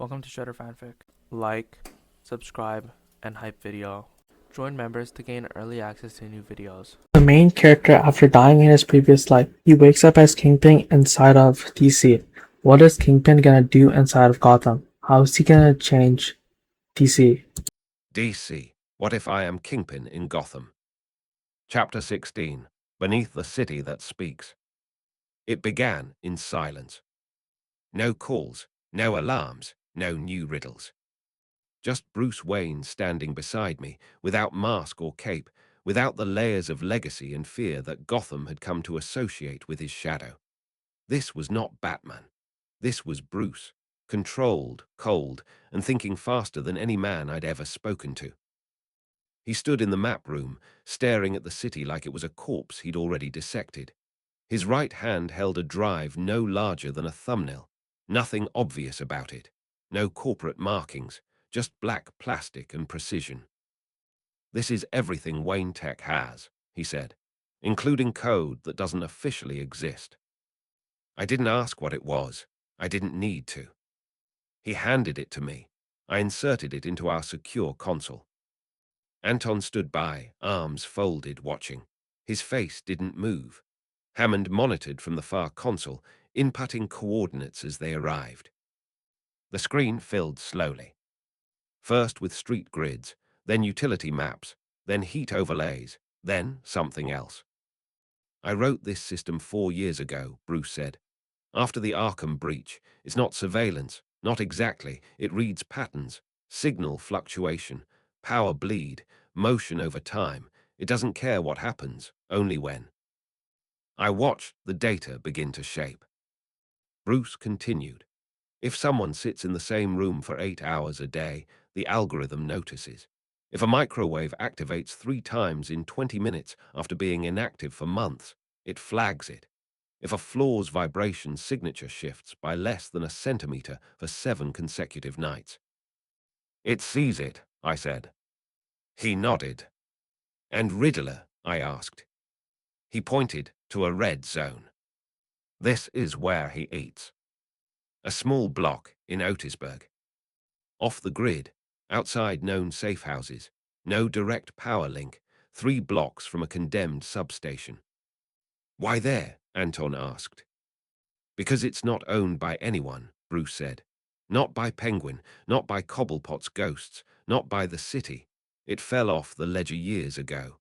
Welcome to Shredder Fanfic. Like, subscribe, and hype video. Join members to gain early access to new videos. The main character, after dying in his previous life, he wakes up as Kingpin inside of DC. What is Kingpin gonna do inside of Gotham? How is he gonna change DC? DC, what if I am Kingpin in Gotham? Chapter 16, Beneath the City That Speaks. It began in silence. No calls, no alarms, no new riddles. Just Bruce Wayne standing beside me, without mask or cape, without the layers of legacy and fear that Gotham had come to associate with his shadow. This was not Batman. This was Bruce, controlled, cold, and thinking faster than any man I'd ever spoken to. He stood in the map room, staring at the city like it was a corpse he'd already dissected. His right hand held a drive no larger than a thumbnail. Nothing obvious about it. No corporate markings, just black plastic and precision. "This is everything Wayne Tech has," he said, "including code that doesn't officially exist." I didn't ask what it was. I didn't need to. He handed it to me. I inserted it into our secure console. Anton stood by, arms folded, watching. His face didn't move. Hammond monitored from the far console, inputting coordinates as they arrived. The screen filled slowly. First with street grids, then utility maps, then heat overlays, then something else. "I wrote this system 4 years ago," Bruce said. "After the Arkham breach. It's not surveillance, not exactly. It reads patterns, signal fluctuation, power bleed, motion over time. It doesn't care what happens, only when." I watched the data begin to shape. Bruce continued. "If someone sits in the same room for 8 hours a day, the algorithm notices. If a microwave activates 3 times in 20 minutes after being inactive for months, it flags it. If a floor's vibration signature shifts by less than a centimeter for 7 consecutive nights, it sees it," I said. He nodded. "And Riddler?" I asked. He pointed to a red zone. "This is where he eats." A small block in Otisburg. Off the grid, outside known safe houses, no direct power link, 3 blocks from a condemned substation. "Why there?" Anton asked. "Because it's not owned by anyone," Bruce said. "Not by Penguin, not by Cobblepot's ghosts, not by the city. It fell off the ledger years ago."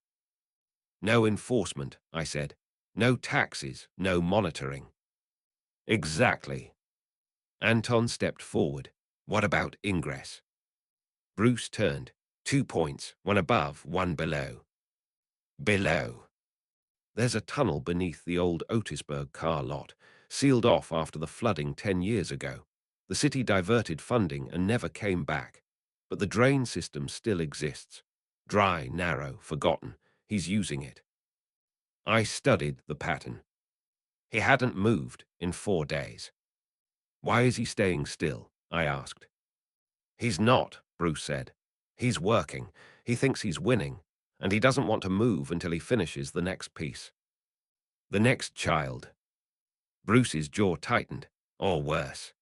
"No enforcement," I said. "No taxes, no monitoring." "Exactly." Anton stepped forward. "What about ingress?" Bruce turned. 2 points, one above, one below. "Below. There's a tunnel beneath the old Otisburg car lot, sealed off after the flooding 10 years ago. The city diverted funding and never came back. But the drain system still exists. Dry, narrow, forgotten. He's using it." I studied the pattern. He hadn't moved in 4 days. "Why is he staying still?" I asked. "He's not," Bruce said. "He's working. He thinks he's winning, and he doesn't want to move until he finishes the next piece. The next child." Bruce's jaw tightened, or worse.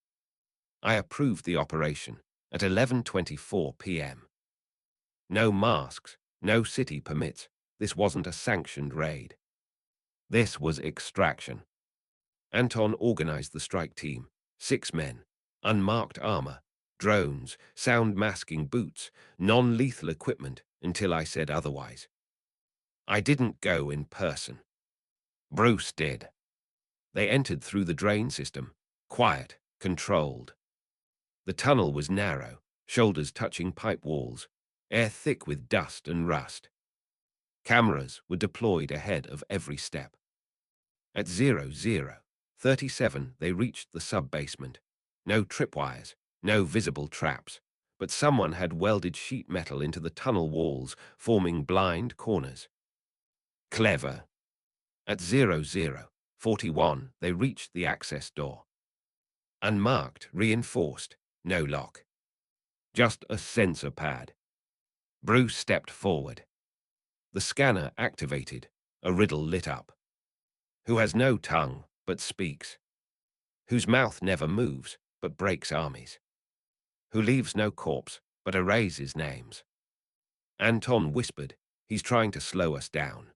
I approved the operation at 11:24 p.m. No masks, no city permits. This wasn't a sanctioned raid. This was extraction. Anton organized the strike team, 6 men, unmarked armor, drones, sound-masking boots, non-lethal equipment until I said otherwise. I didn't go in person. Bruce did. They entered through the drain system, quiet, controlled. The tunnel was narrow, shoulders touching pipe walls, air thick with dust and rust. Cameras were deployed ahead of every step. At 00:37, they reached the sub-basement. No tripwires, no visible traps, but someone had welded sheet metal into the tunnel walls, forming blind corners. Clever. At 00:41, they reached the access door. Unmarked, reinforced, no lock. Just a sensor pad. Bruce stepped forward. The scanner activated, a riddle lit up. Who has no tongue, but speaks? Whose mouth never moves, but breaks armies? who leaves no corpse, but erases names. Anton whispered, he's trying to slow us down.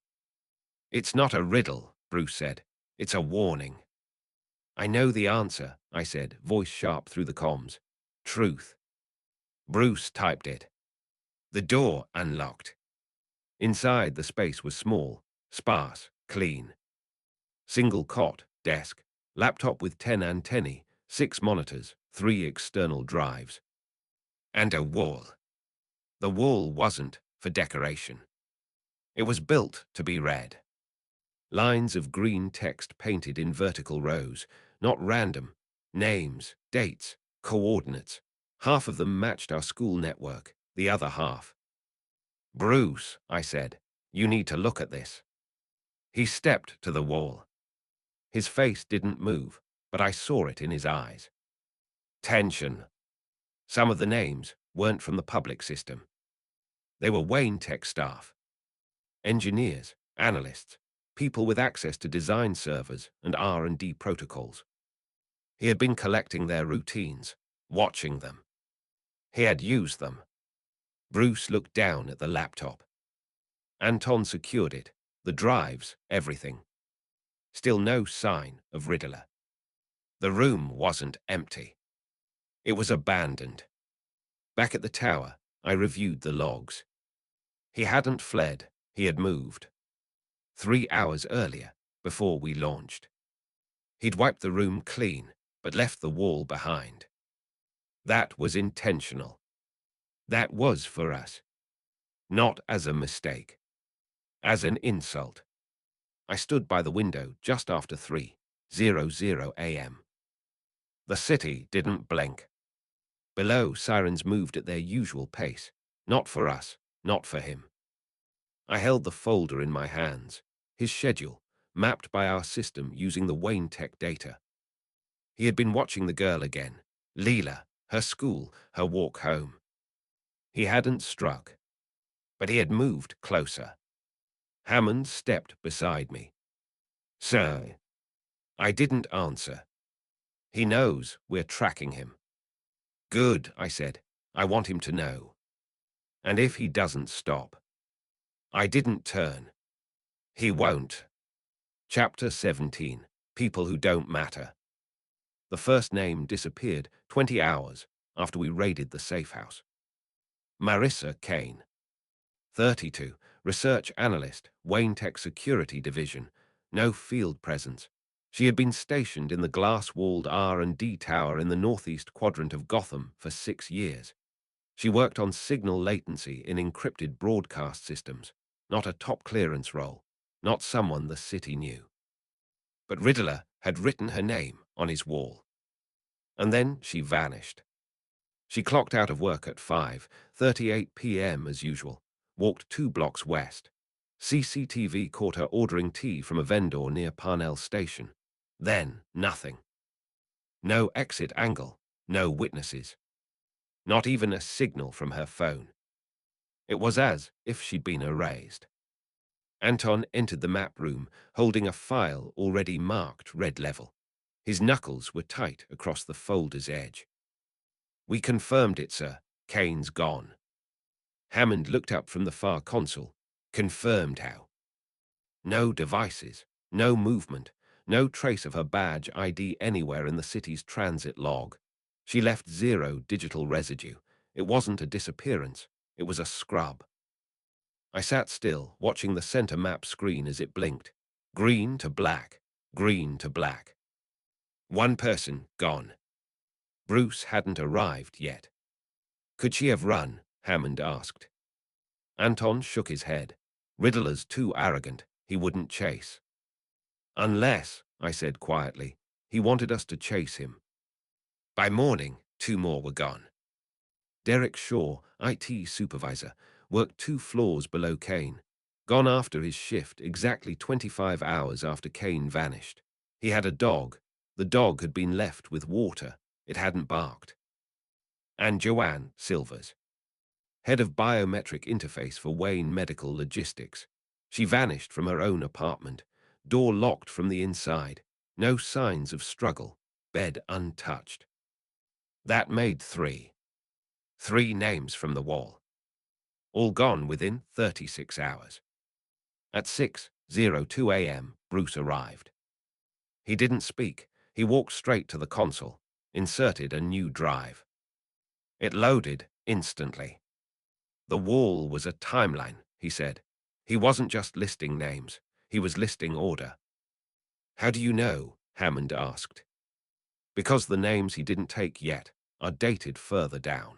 It's not a riddle, Bruce said. It's a warning. I know the answer, I said, voice sharp through the comms. Truth. Bruce typed it. The door unlocked. Inside, the space was small, sparse, clean. Single cot, desk, laptop with 10 antennae, 6 monitors, 3 external drives. And a wall. The wall wasn't for decoration. It was built to be read. Lines of green text painted in vertical rows, not random. Names, dates, coordinates. Half of them matched our school network, the other half. Bruce, I said, you need to look at this. He stepped to the wall. His face didn't move, but I saw it in his eyes. Tension. Some of the names weren't from the public system. They were Wayne Tech staff. Engineers, analysts, people with access to design servers and R&D protocols. He had been collecting their routines, watching them. He had used them. Bruce looked down at the laptop. Anton secured it, the drives, everything. Still no sign of Riddler. The room wasn't empty. It was abandoned. Back at the tower, I reviewed the logs. He hadn't fled, he had moved. 3 hours earlier, before we launched. He'd wiped the room clean, but left the wall behind. That was intentional. That was for us. Not as a mistake. As an insult. I stood by the window just after 3:00 a.m. The city didn't blink. Below, sirens moved at their usual pace. Not for us, not for him. I held the folder in my hands, his schedule, mapped by our system using the Wayne Tech data. He had been watching the girl again, Leela, her school, her walk home. He hadn't struck, but he had moved closer. Hammond stepped beside me. Sir. I didn't answer. He knows we're tracking him. Good, I said. I want him to know. And if he doesn't stop. I didn't turn. He won't. Chapter 17. People who don't matter. The first name disappeared 20 hours after we raided the safe house. Marissa Kane. 32, research analyst, Wayne Tech Security Division, no field presence. She had been stationed in the glass-walled R&D tower in the northeast quadrant of Gotham for 6 years. She worked on signal latency in encrypted broadcast systems, not a top clearance role, not someone the city knew. But Riddler had written her name on his wall. And then she vanished. She clocked out of work at 5:38 p.m. as usual, walked 2 blocks west. CCTV caught her ordering tea from a vendor near Parnell Station. Then, nothing. No exit angle, no witnesses. Not even a signal from her phone. It was as if she'd been erased. Anton entered the map room, holding a file already marked red level. His knuckles were tight across the folder's edge. We confirmed it, sir. Kane's gone. Hammond looked up from the far console. Confirmed how? No devices, no movement, no trace of her badge ID anywhere in the city's transit log. She left 0 digital residue. It wasn't a disappearance. It was a scrub. I sat still, watching the center map screen as it blinked. Green to black, green to black. One person gone. Bruce hadn't arrived yet. Could she have run? Hammond asked. Anton shook his head. Riddler's too arrogant. He wouldn't chase. Unless, I said quietly, he wanted us to chase him. By morning, 2 more were gone. Derek Shaw, IT supervisor, worked 2 floors below Kane. Gone after his shift exactly 25 hours after Kane vanished. He had a dog. The dog had been left with water. It hadn't barked. And Joanne Silvers, head of biometric interface for Wayne Medical Logistics. She vanished from her own apartment, door locked from the inside, no signs of struggle, bed untouched. That made 3. 3 names from the wall. All gone within 36 hours. At 6:02 a.m., Bruce arrived. He didn't speak. He walked straight to the console, inserted a new drive. It loaded instantly. The wall was a timeline, he said. He wasn't just listing names. He was listing order. How do you know? Hammond asked. Because the names he didn't take yet are dated further down.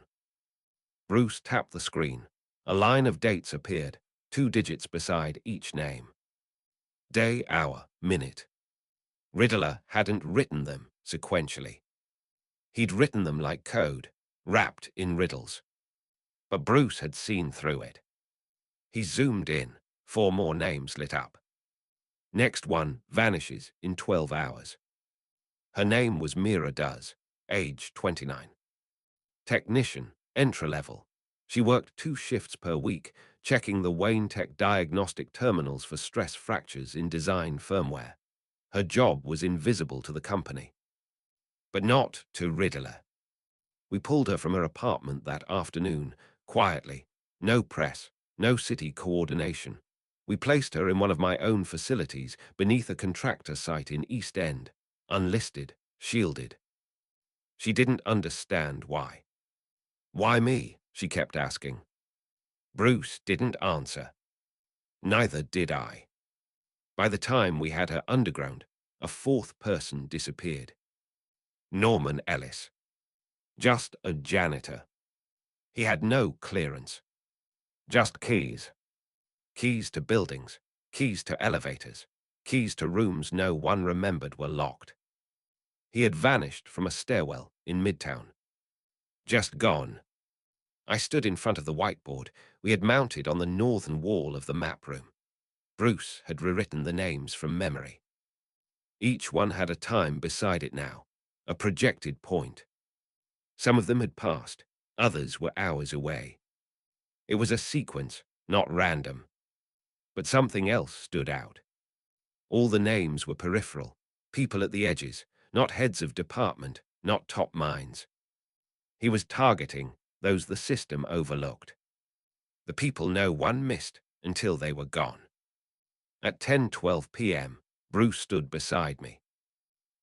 Bruce tapped the screen. A line of dates appeared, 2 digits beside each name. Day, hour, minute. Riddler hadn't written them sequentially. He'd written them like code, wrapped in riddles. But Bruce had seen through it. He zoomed in. 4 more names lit up. Next one vanishes in 12 hours. Her name was Mira Does, age 29. Technician, entry-level. She worked 2 shifts per week, checking the Wayne Tech diagnostic terminals for stress fractures in design firmware. Her job was invisible to the company. But not to Riddler. We pulled her from her apartment that afternoon, quietly. No press, no city coordination. We placed her in one of my own facilities beneath a contractor site in East End, unlisted, shielded. She didn't understand why. Why me? She kept asking. Bruce didn't answer. Neither did I. By the time we had her underground, a 4th person disappeared. Norman Ellis. Just a janitor. He had no clearance. Just keys. Keys to buildings, keys to elevators, keys to rooms no one remembered were locked. He had vanished from a stairwell in Midtown. Just gone. I stood in front of the whiteboard we had mounted on the northern wall of the map room. Bruce had rewritten the names from memory. Each one had a time beside it now, a projected point. Some of them had passed, others were hours away. It was a sequence, not random. But something else stood out. All the names were peripheral, people at the edges, not heads of department, not top minds. He was targeting those the system overlooked. The people no one missed until they were gone. At 10:12 p.m., Bruce stood beside me.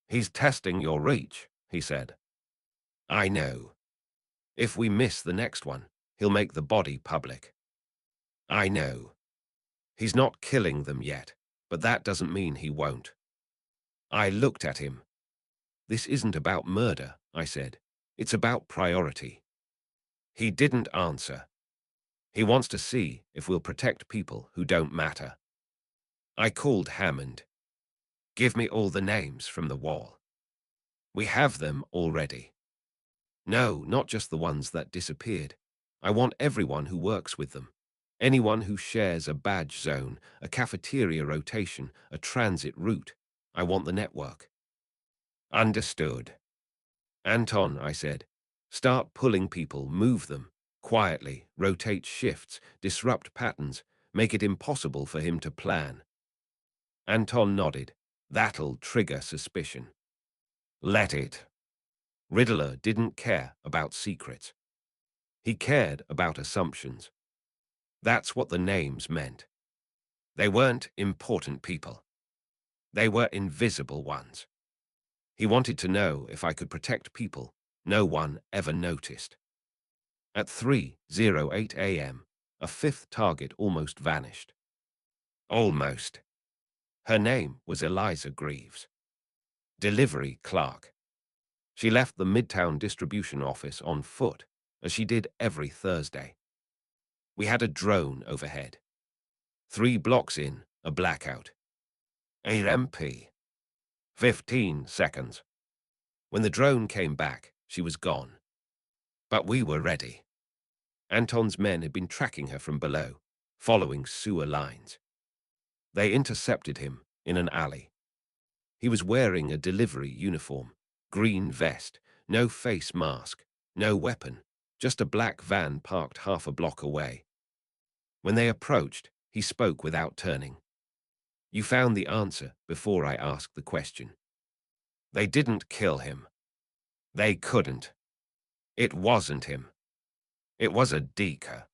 He's testing your reach, he said. I know. If we miss the next one, he'll make the body public. I know. He's not killing them yet, but that doesn't mean he won't. I looked at him. This isn't about murder, I said. It's about priority. He didn't answer. He wants to see if we'll protect people who don't matter. I called Hammond. Give me all the names from the wall. We have them already. No, not just the ones that disappeared. I want everyone who works with them. Anyone who shares a badge zone, a cafeteria rotation, a transit route. I want the network. Understood. Anton, I said, start pulling people, move them, quietly, rotate shifts, disrupt patterns, make it impossible for him to plan. Anton nodded. That'll trigger suspicion. Let it. Riddler didn't care about secrets. He cared about assumptions. That's what the names meant. They weren't important people. They were invisible ones. He wanted to know if I could protect people no one ever noticed. At 3:08 a.m., a 5th target almost vanished. Almost. Her name was Eliza Greaves. Delivery clerk. She left the Midtown distribution office on foot, as she did every Thursday. We had a drone overhead. 3 blocks in, a blackout. 8 MP. 15 seconds. When the drone came back, she was gone. But we were ready. Anton's men had been tracking her from below, following sewer lines. They intercepted him in an alley. He was wearing a delivery uniform, green vest, no face mask, no weapon, just a black van parked half a block away. When they approached, he spoke without turning. You found the answer before I asked the question. They didn't kill him. They couldn't. It wasn't him. It was a decker.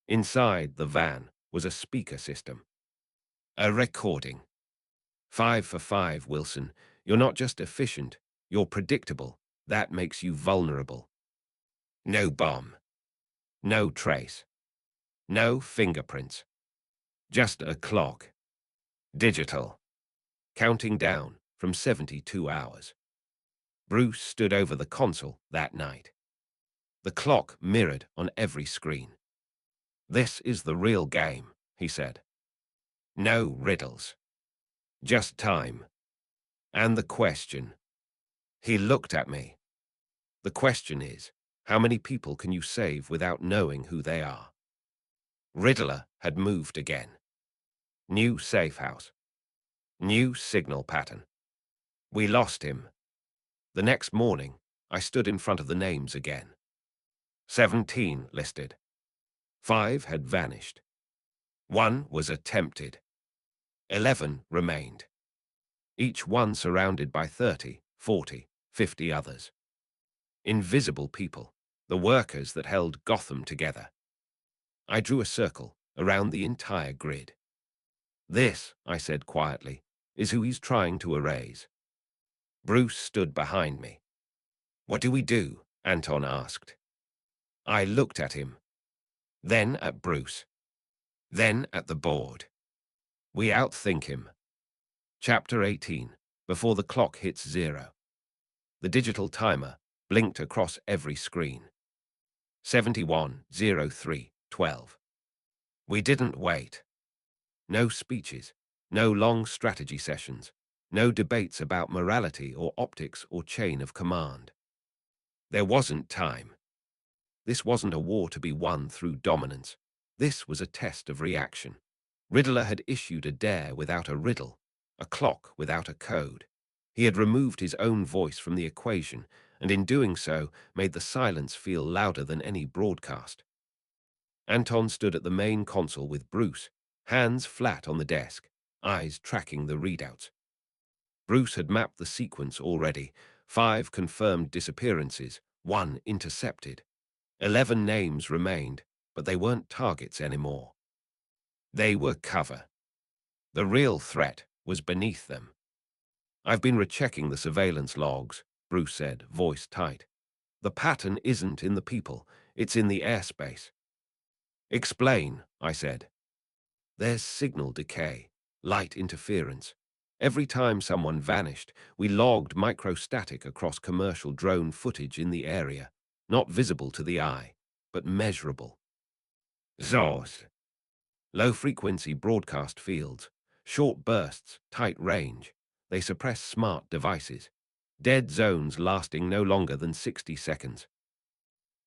Inside the van was a speaker system. A recording. 5 for 5, Wilson. You're not just efficient, you're predictable. That makes you vulnerable. No bomb. No trace. No fingerprints. Just a clock. Digital. Counting down from 72 hours. Bruce stood over the console that night. The clock mirrored on every screen. This is the real game, he said. No riddles. Just time. And the question. He looked at me. The question is, how many people can you save without knowing who they are? Riddler had moved again. New safe house. New signal pattern. We lost him. The next morning, I stood in front of the names again. 17 listed. 5 had vanished. 1 was attempted. 11 remained. Each one surrounded by 30, 40, 50 others. Invisible people, the workers that held Gotham together. I drew a circle around the entire grid. This, I said quietly, is who he's trying to erase. Bruce stood behind me. What do we do? Anton asked. I looked at him, then at Bruce, then at the board. We outthink him. Chapter 18. Before the clock hits 0. The digital timer blinked across every screen. 71:03:12. We didn't wait. No speeches, no long strategy sessions, no debates about morality or optics or chain of command. There wasn't time. This wasn't a war to be won through dominance. This was a test of reaction. Riddler had issued a dare without a riddle, a clock without a code. He had removed his own voice from the equation, and in doing so, made the silence feel louder than any broadcast. Anton stood at the main console with Bruce, hands flat on the desk, eyes tracking the readouts. Bruce had mapped the sequence already. 5 confirmed disappearances, 1 intercepted. 11 names remained, but they weren't targets anymore. They were cover. The real threat was beneath them. I've been rechecking the surveillance logs, Bruce said, voice tight. The pattern isn't in the people, it's in the airspace. Explain, I said. There's signal decay, light interference. Every time someone vanished, we logged microstatic across commercial drone footage in the area, not visible to the eye, but measurable. ZOS. Low-frequency broadcast fields, short bursts, tight range. They suppress smart devices. Dead zones lasting no longer than 60 seconds.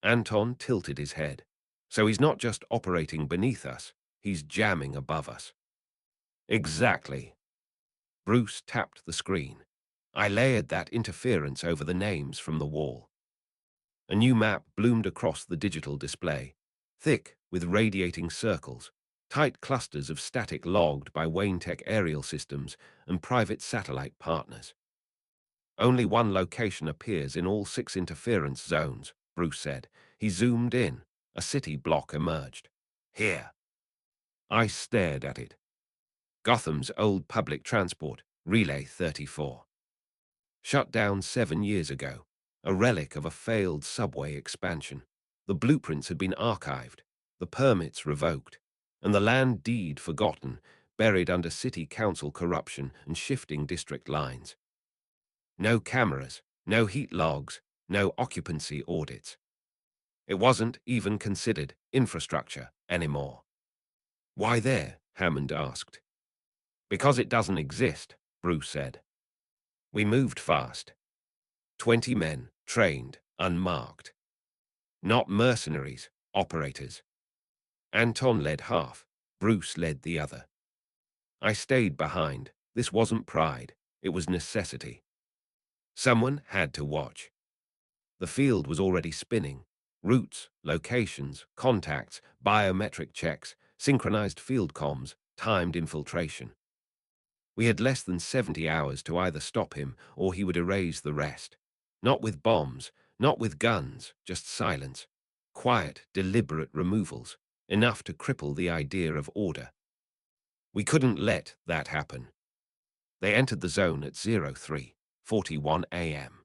Anton tilted his head. So he's not just operating beneath us, he's jamming above us. Exactly. Bruce tapped the screen. I layered that interference over the names from the wall. A new map bloomed across the digital display, thick with radiating circles, tight clusters of static logged by Wayne-Tech aerial systems and private satellite partners. Only one location appears in all 6 interference zones, Bruce said. He zoomed in. A city block emerged. Here. I stared at it. Gotham's old public transport, Relay 34. Shut down 7 years ago, a relic of a failed subway expansion. The blueprints had been archived, the permits revoked, and the land deed forgotten, buried under city council corruption and shifting district lines. No cameras, no heat logs, no occupancy audits. It wasn't even considered infrastructure anymore. Why there? Hammond asked. Because it doesn't exist, Bruce said. We moved fast. 20 men, trained, unmarked. Not mercenaries, operators. Anton led half, Bruce led the other. I stayed behind. This wasn't pride, it was necessity. Someone had to watch. The field was already spinning. Routes, locations, contacts, biometric checks, synchronized field comms, timed infiltration. We had less than 70 hours to either stop him or he would erase the rest. Not with bombs, not with guns, just silence. quiet, deliberate removals, enough to cripple the idea of order. We couldn't let that happen. They entered the zone at 03:41 a.m.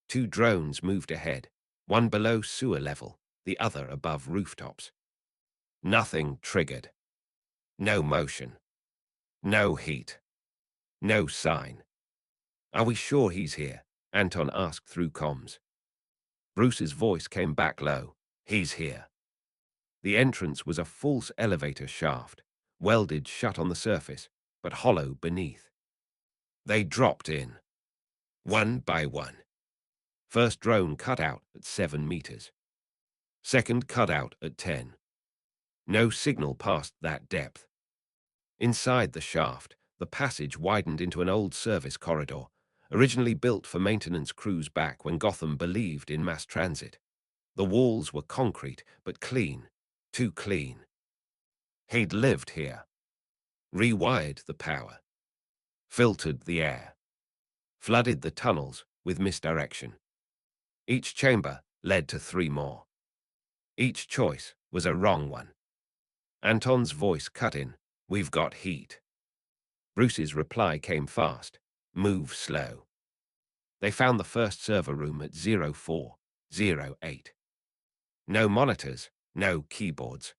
2 drones moved ahead, one below sewer level, the other above rooftops. Nothing triggered. No motion. No heat. No sign. "Are we sure he's here?" Anton asked through comms. Bruce's voice came back low. "He's here." The entrance was a false elevator shaft, welded shut on the surface, but hollow beneath. They dropped in, one by one. First drone cut out at 7 meters. Second cut out at 10. No signal past that depth. Inside the shaft, the passage widened into an old service corridor, originally built for maintenance crews back when Gotham believed in mass transit. The walls were concrete, but clean, too clean. He'd lived here, rewired the power, filtered the air, flooded the tunnels with misdirection. Each chamber led to 3 more. Each choice was a wrong one. Anton's voice cut in, "We've got heat." Bruce's reply came fast, "Move slow." They found the first server room at 0408. No monitors, no keyboards.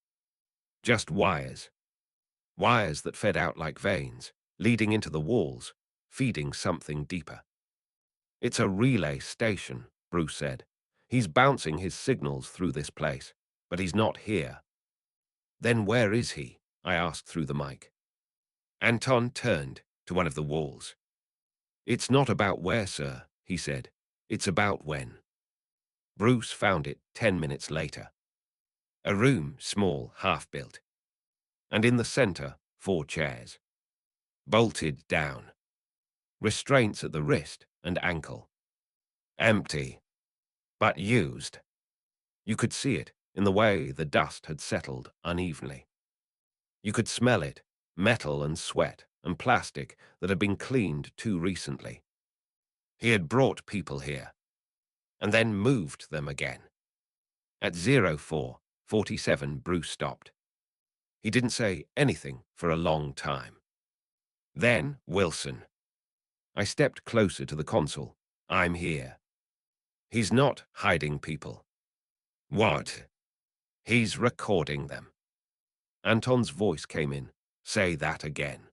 Just wires. Wires that fed out like veins, leading into the walls, feeding something deeper. "It's a relay station," Bruce said. "He's bouncing his signals through this place, but he's not here." "Then where is he?" I asked through the mic. Anton turned to one of the walls. "It's not about where, sir," he said. "It's about when." Bruce found it 10 minutes later. A room, small, half-built. And in the center, 4 chairs. Bolted down. Restraints at the wrist and ankle. Empty. But used. You could see it in the way the dust had settled unevenly. You could smell it, metal and sweat and plastic that had been cleaned too recently. He had brought people here, and then moved them again. At 04:47, Bruce stopped. He didn't say anything for a long time. Then, "Wilson." I stepped closer to the console. "I'm here." "He's not hiding people." "What?" "He's recording them." Anton's voice came in. "Say that again."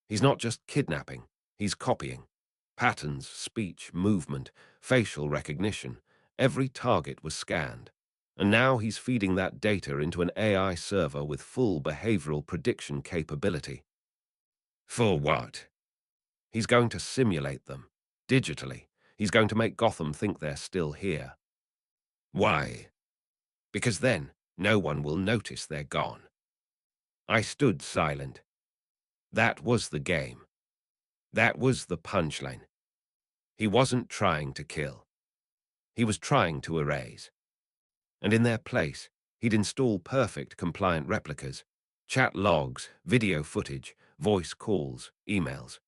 "He's not just kidnapping, he's copying. Patterns, speech, movement, facial recognition. Every target was scanned. And now he's feeding that data into an AI server with full behavioral prediction capability." "For what?" "He's going to simulate them, digitally. He's going to make Gotham think they're still here." "Why?" "Because then no one will notice they're gone." I stood silent. That was the game. That was the punchline. He wasn't trying to kill. He was trying to erase. And in their place, he'd install perfect compliant replicas, chat logs, video footage, voice calls, emails.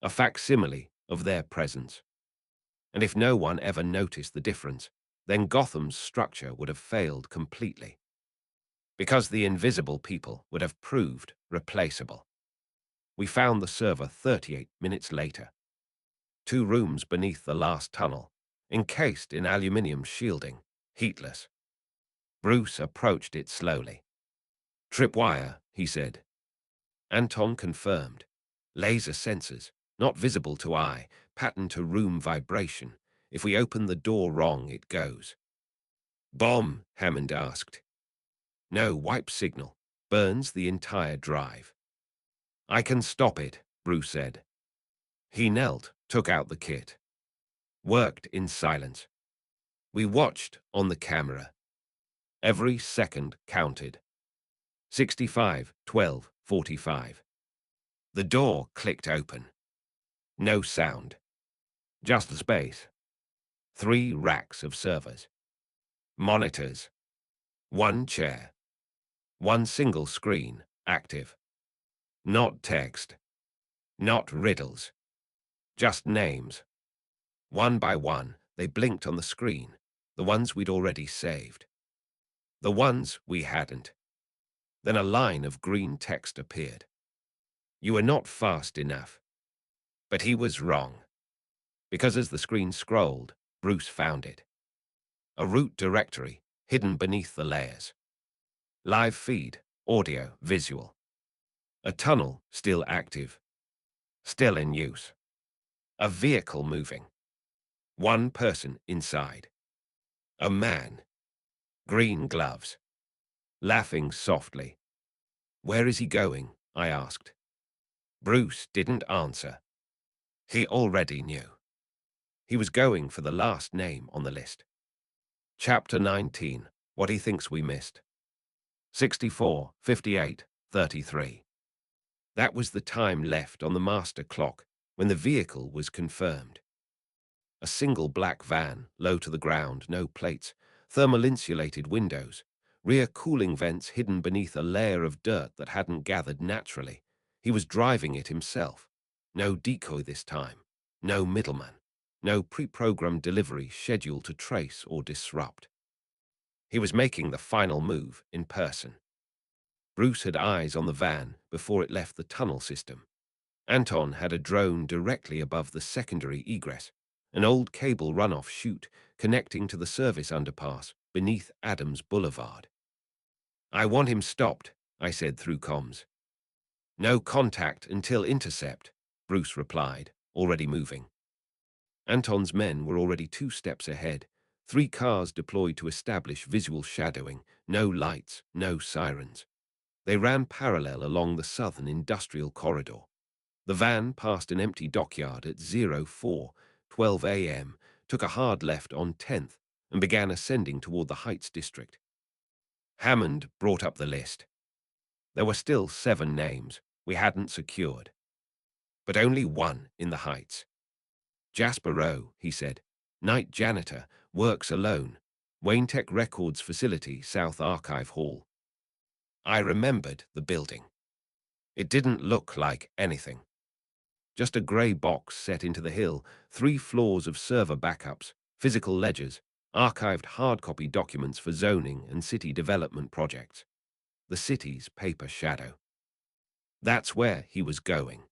A facsimile of their presence. And if no one ever noticed the difference, then Gotham's structure would have failed completely. Because the invisible people would have proved replaceable. We found the server 38 minutes later. 2 rooms beneath the last tunnel, encased in aluminium shielding, heatless. Bruce approached it slowly. "Tripwire," he said. Anton confirmed. "Laser sensors, not visible to eye, patterned to room vibration. If we open the door wrong, it goes." "Bomb?" Hammond asked. "No, wipe signal. Burns the entire drive." "I can stop it," Bruce said. He knelt, took out the kit. Worked in silence. We watched on the camera. Every second counted. 65, 12, 45. The door clicked open. No sound. Just space. 3 racks of servers. Monitors. 1 chair. 1 single screen, active. Not text. Not riddles. Just names. One by one, they blinked on the screen. The ones we'd already saved. The ones we hadn't. Then a line of green text appeared. You were not fast enough. But he was wrong. Because as the screen scrolled, Bruce found it. A route directory hidden beneath the layers. Live feed, audio, visual. A tunnel still active. Still in use. A vehicle moving. One person inside. A man. Green gloves. Laughing softly. Where is he going? I asked. Bruce didn't answer. He already knew. He was going for the last name on the list. Chapter 19. What he thinks we missed. 64, 58, 33. That was the time left on the master clock when the vehicle was confirmed. A single black van, low to the ground, no plates, thermal-insulated windows, rear cooling vents hidden beneath a layer of dirt that hadn't gathered naturally. He was driving it himself. No decoy this time. No middleman. No pre-programmed delivery scheduled to trace or disrupt. He was making the final move in person. Bruce had eyes on the van before it left the tunnel system. Anton had a drone directly above the secondary egress, an old cable runoff chute connecting to the service underpass beneath Adams Boulevard. I want him stopped, I said through comms. No contact until intercept, Bruce replied, already moving. Anton's men were already 2 steps ahead, 3 cars deployed to establish visual shadowing, no lights, no sirens. They ran parallel along the southern industrial corridor. The van passed an empty dockyard at 04:12 a.m., took a hard left on 10th, and began ascending toward the Heights district. Hammond brought up the list. There were still 7 names we hadn't secured, but only 1 in the Heights. Jasper Rowe, he said, night janitor, works alone, Wayne Tech Records Facility, South Archive Hall. I remembered the building. It didn't look like anything. Just a grey box set into the hill, 3 floors of server backups, physical ledgers, archived hard-copy documents for zoning and city development projects. The city's paper shadow. That's where he was going.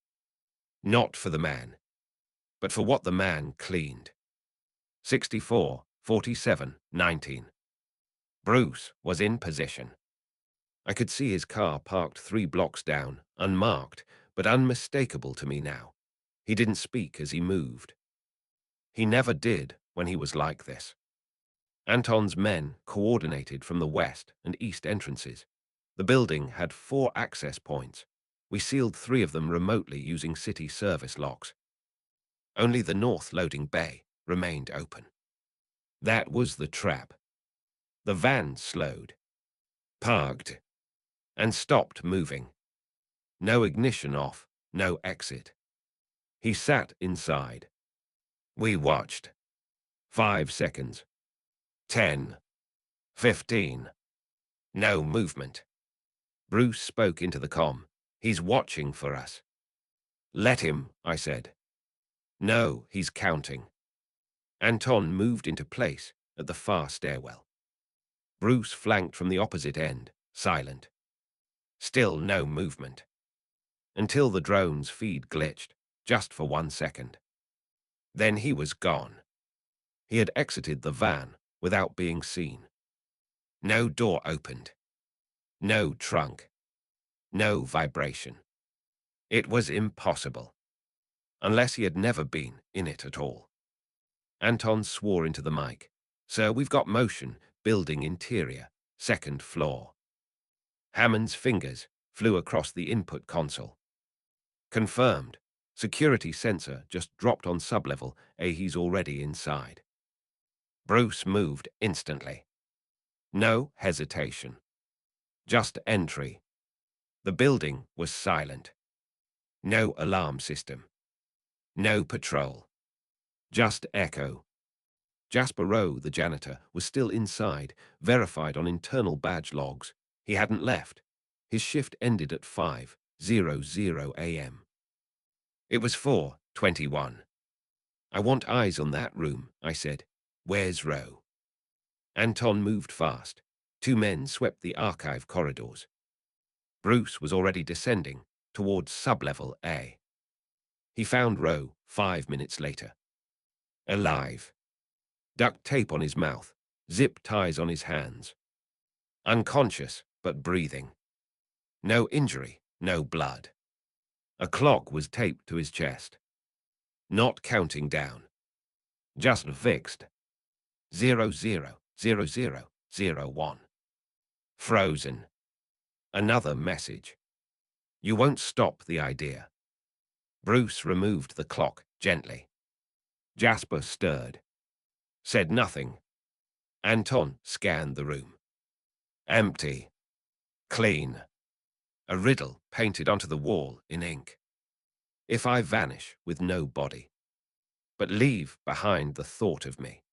Not for the man, but for what the man cleaned. 64, 47, 19. Bruce was in position. I could see his car parked 3 blocks down, unmarked, but unmistakable to me now. He didn't speak as he moved. He never did when he was like this. Anton's men coordinated from the west and east entrances. The building had 4 access points. We sealed 3 of them remotely using city service locks. Only the north loading bay remained open. That was the trap. The van slowed, parked, and stopped moving. No ignition off, no exit. He sat inside. We watched. 5 seconds. 10. 15. No movement. Bruce spoke into the comm. He's watching for us. Let him, I said. No, he's counting. Anton moved into place at the far stairwell. Bruce flanked from the opposite end, silent. Still no movement. Until the drone's feed glitched, just for 1 second. Then he was gone. He had exited the van without being seen. No door opened. No trunk. No vibration. It was impossible. Unless he had never been in it at all. Anton swore into the mic. Sir, we've got motion, building interior, 2nd floor. Hammond's fingers flew across the input console. Confirmed. Security sensor just dropped on sublevel. He's already inside. Bruce moved instantly. No hesitation. Just entry. The building was silent. No alarm system. No patrol. Just echo. Jasper Rowe, the janitor, was still inside, verified on internal badge logs. He hadn't left. His shift ended at 5:00 a.m. It was 4:21. I want eyes on that room, I said. Where's Rowe? Anton moved fast. 2 men swept the archive corridors. Bruce was already descending towards sublevel A. He found Rowe 5 minutes later. Alive. Duct tape on his mouth, zip ties on his hands. Unconscious, but breathing. No injury, no blood. A clock was taped to his chest. Not counting down. Just fixed. 000001. Frozen. Another message. You won't stop the idea. Bruce removed the clock gently. Jasper stirred. Said nothing. Anton scanned the room. Empty. Clean. A riddle painted onto the wall in ink. If I vanish with no body, but leave behind the thought of me,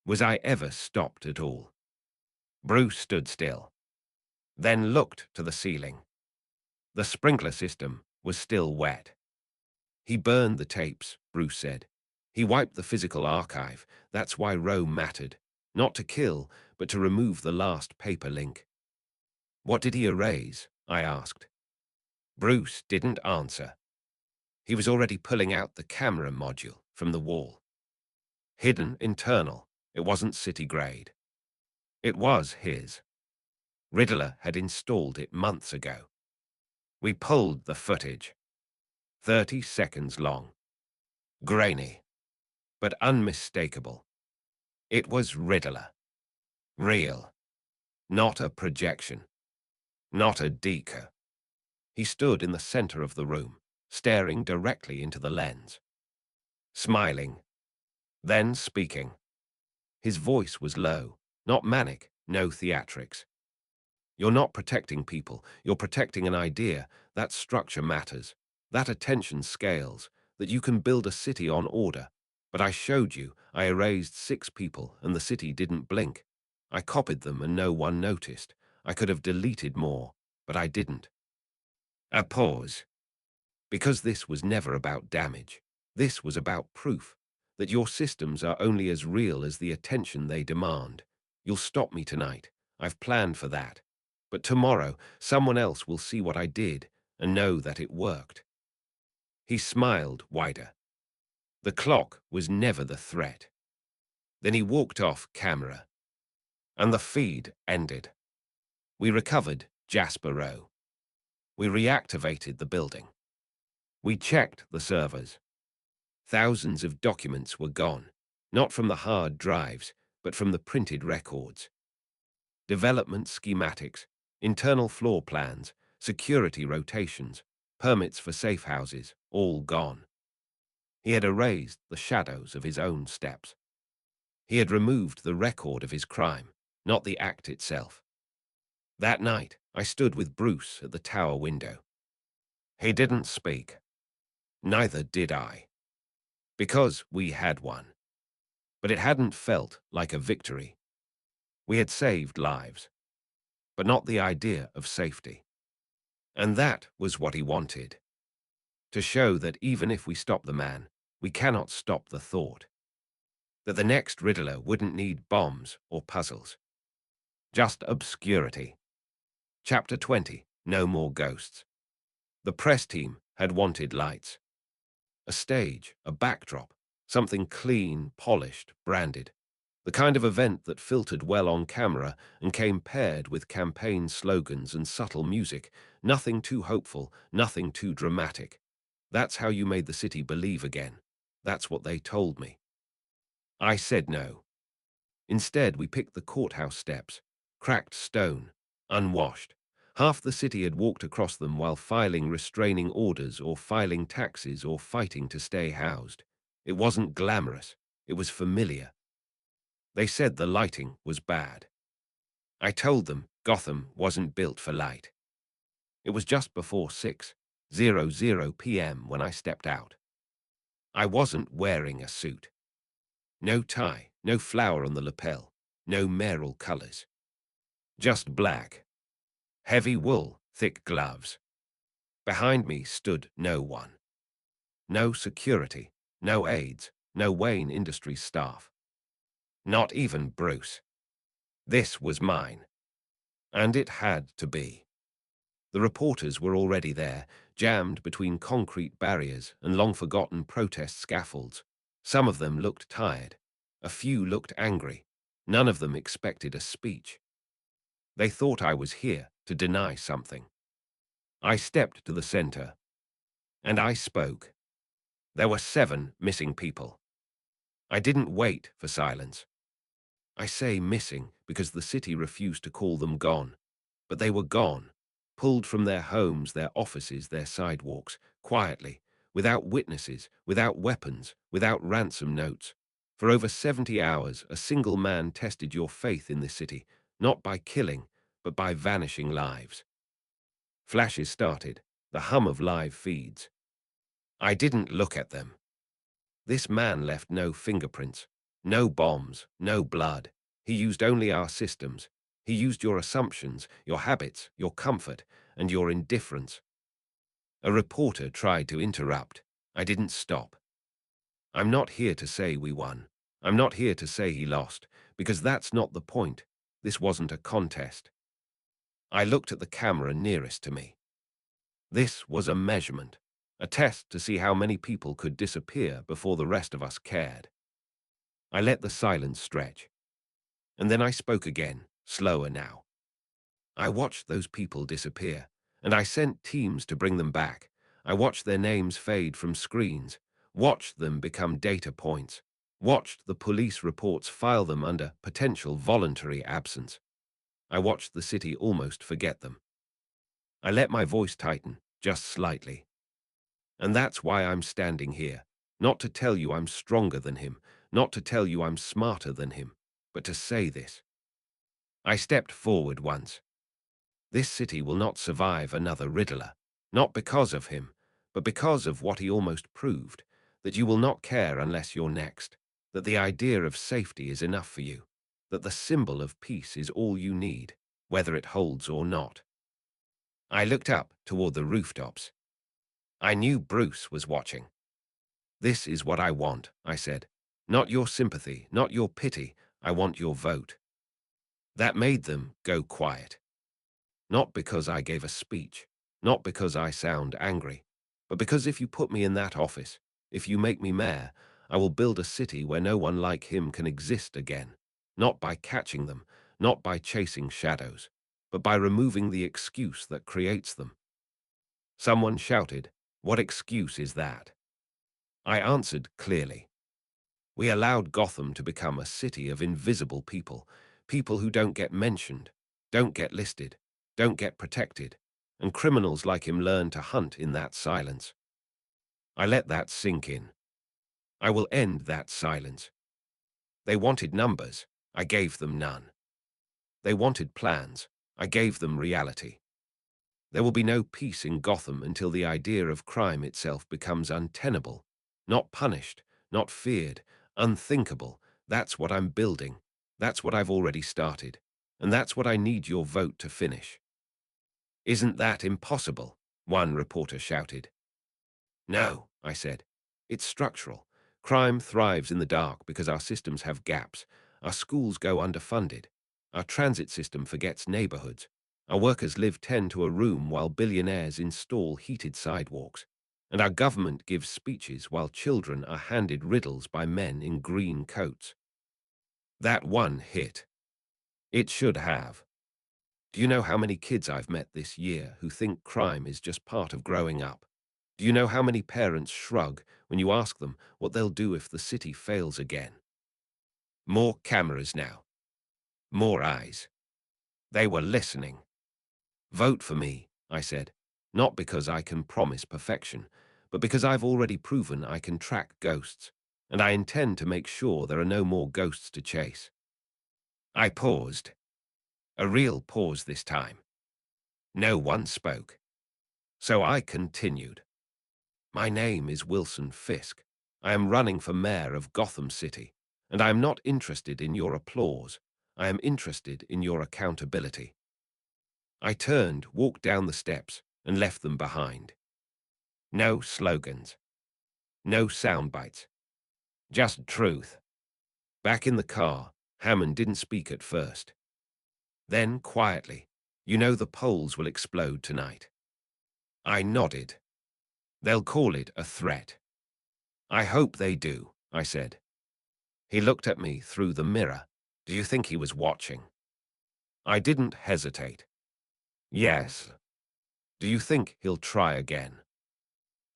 was I ever stopped at all? Bruce stood still, then looked to the ceiling. The sprinkler system was still wet. He burned the tapes, Bruce said. He wiped the physical archive. That's why Rowe mattered. Not to kill, but to remove the last paper link. What did he erase? I asked. Bruce didn't answer. He was already pulling out the camera module from the wall. Hidden internal, it wasn't city grade. It was his. Riddler had installed it months ago. We pulled the footage. 30 seconds long. Grainy, but unmistakable. It was Riddler. Real. Not a projection. Not a decoy. He stood in the center of the room, staring directly into the lens. Smiling. Then speaking. His voice was low, not manic, no theatrics. You're not protecting people, you're protecting an idea. That structure matters. That attention scales, that you can build a city on order. But I showed you, I erased 6 people and the city didn't blink. I copied them and no one noticed. I could have deleted more, but I didn't. A pause. Because this was never about damage. This was about proof that your systems are only as real as the attention they demand. You'll stop me tonight. I've planned for that. But tomorrow, someone else will see what I did and know that it worked. He smiled wider. The clock was never the threat. Then he walked off camera. And the feed ended. We recovered Jasper Rowe. We reactivated the building. We checked the servers. Thousands of documents were gone, not from the hard drives, but from the printed records. Development schematics, internal floor plans, security rotations, permits for safe houses, all gone. He had erased the shadows of his own steps. He had removed the record of his crime, not the act itself. That night, I stood with Bruce at the tower window. He didn't speak. Neither did I. Because we had won. But it hadn't felt like a victory. We had saved lives, but not the idea of safety. And that was what he wanted. To show that even if we stop the man, we cannot stop the thought. That the next Riddler wouldn't need bombs or puzzles. Just obscurity. Chapter 20, No More Ghosts. The press team had wanted lights. A stage, a backdrop, something clean, polished, branded. The kind of event that filtered well on camera and came paired with campaign slogans and subtle music. Nothing too hopeful, nothing too dramatic. That's how you made the city believe again. That's what they told me. I said no. Instead, we picked the courthouse steps, cracked stone, unwashed. Half the city had walked across them while filing restraining orders or filing taxes or fighting to stay housed. It wasn't glamorous. It was familiar. They said the lighting was bad. I told them Gotham wasn't built for light. It was just before 6:00 p.m. when I stepped out. I wasn't wearing a suit. No tie, no flower on the lapel, no mayoral colors. Just black. Heavy wool, thick gloves. Behind me stood no one. No security, no aides, no Wayne Industries staff. Not even Bruce. This was mine, and it had to be. The reporters were already there, jammed between concrete barriers and long-forgotten protest scaffolds. Some of them looked tired. A few looked angry. None of them expected a speech. They thought I was here to deny something. I stepped to the center, and I spoke. There were 7 missing people. I didn't wait for silence. I say missing because the city refused to call them gone. But they were gone, pulled from their homes, their offices, their sidewalks, quietly, without witnesses, without weapons, without ransom notes. For over 70 hours, a single man tested your faith in this city, not by killing, but by vanishing lives. Flashes started, the hum of live feeds. I didn't look at them. This man left no fingerprints, no bombs, no blood. He used only our systems. He used your assumptions, your habits, your comfort, and your indifference. A reporter tried to interrupt. I didn't stop. I'm not here to say we won. I'm not here to say he lost, because that's not the point. This wasn't a contest. I looked at the camera nearest to me. This was a measurement, a test to see how many people could disappear before the rest of us cared. I let the silence stretch. And then I spoke again, slower now. I watched those people disappear, and I sent teams to bring them back. I watched their names fade from screens, watched them become data points, watched the police reports file them under potential voluntary absence. I watched the city almost forget them. I let my voice tighten, just slightly. And that's why I'm standing here, not to tell you I'm stronger than him, not to tell you I'm smarter than him, but to say this. I stepped forward once. This city will not survive another Riddler, not because of him, but because of what he almost proved, that you will not care unless you're next, that the idea of safety is enough for you, that the symbol of peace is all you need, whether it holds or not. I looked up toward the rooftops. I knew Bruce was watching. This is what I want, I said. Not your sympathy, not your pity, I want your vote. That made them go quiet. Not because I gave a speech, not because I sound angry, but because if you put me in that office, if you make me mayor, I will build a city where no one like him can exist again, not by catching them, not by chasing shadows, but by removing the excuse that creates them. Someone shouted, "What excuse is that?" I answered clearly. We allowed Gotham to become a city of invisible people, people who don't get mentioned, don't get listed, don't get protected, and criminals like him learn to hunt in that silence. I let that sink in. I will end that silence. They wanted numbers, I gave them none. They wanted plans, I gave them reality. There will be no peace in Gotham until the idea of crime itself becomes untenable, not punished, not feared, unthinkable. That's what I'm building. That's what I've already started. And that's what I need your vote to finish. Isn't that impossible? One reporter shouted. No, I said. It's structural. Crime thrives in the dark because our systems have gaps. Our schools go underfunded. Our transit system forgets neighborhoods. Our workers live 10 to a room while billionaires install heated sidewalks. And our government gives speeches while children are handed riddles by men in green coats. That one hit. It should have. Do you know how many kids I've met this year who think crime is just part of growing up? Do you know how many parents shrug when you ask them what they'll do if the city fails again? More cameras now. More eyes. They were listening. Vote for me, I said, not because I can promise perfection, but because I've already proven I can track ghosts, and I intend to make sure there are no more ghosts to chase. I paused. A real pause this time. No one spoke. So I continued. My name is Wilson Fisk. I am running for mayor of Gotham City, and I am not interested in your applause. I am interested in your accountability. I turned, walked down the steps, and left them behind. No slogans. No sound bites. Just truth. Back in the car, Hammond didn't speak at first. Then, quietly, "You know the polls will explode tonight." I nodded. "They'll call it a threat." "I hope they do," I said. He looked at me through the mirror. "Do you think he was watching?" I didn't hesitate. "Yes." "Do you think he'll try again?"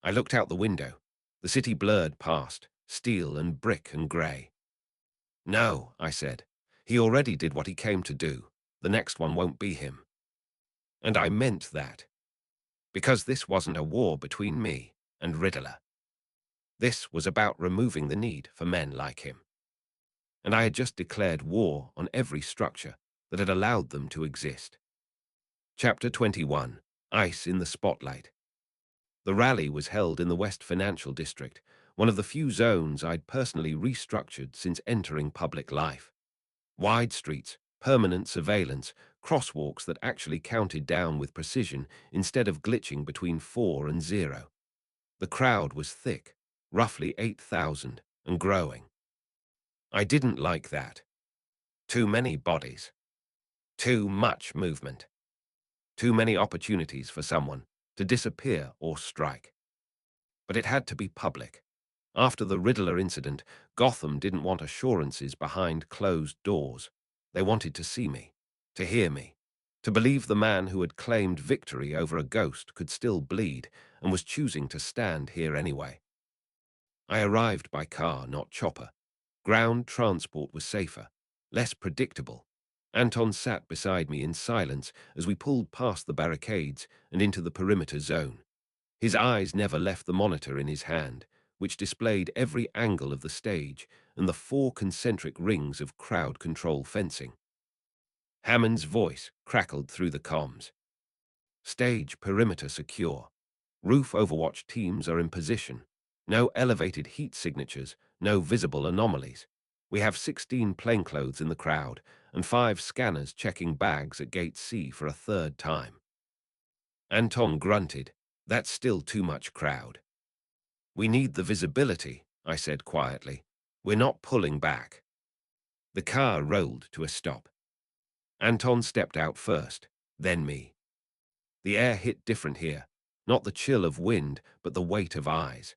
I looked out the window. The city blurred past, steel and brick and grey. "No," I said. "He already did what he came to do. The next one won't be him." And I meant that. Because this wasn't a war between me and Riddler. This was about removing the need for men like him. And I had just declared war on every structure that had allowed them to exist. Chapter 21. Ice in the Spotlight. The rally was held in the West Financial District, one of the few zones I'd personally restructured since entering public life. Wide streets, permanent surveillance, crosswalks that actually counted down with precision instead of glitching between 4 and 0. The crowd was thick, roughly 8,000, and growing. I didn't like that. Too many bodies. Too much movement. Too many opportunities for someone to disappear or strike. But it had to be public. After the Riddler incident, Gotham didn't want assurances behind closed doors. They wanted to see me, to hear me, to believe the man who had claimed victory over a ghost could still bleed and was choosing to stand here anyway. I arrived by car, not chopper. Ground transport was safer, less predictable. Anton sat beside me in silence as we pulled past the barricades and into the perimeter zone. His eyes never left the monitor in his hand, which displayed every angle of the stage and the 4 concentric rings of crowd control fencing. Hammond's voice crackled through the comms. "Stage perimeter secure. Roof overwatch teams are in position. No elevated heat signatures, no visible anomalies. We have 16 plainclothes in the crowd and 5 scanners checking bags at Gate C for a 3rd time." Anton grunted. "That's still too much crowd." "We need the visibility," I said quietly. "We're not pulling back." The car rolled to a stop. Anton stepped out first, then me. The air hit different here, not the chill of wind, but the weight of eyes.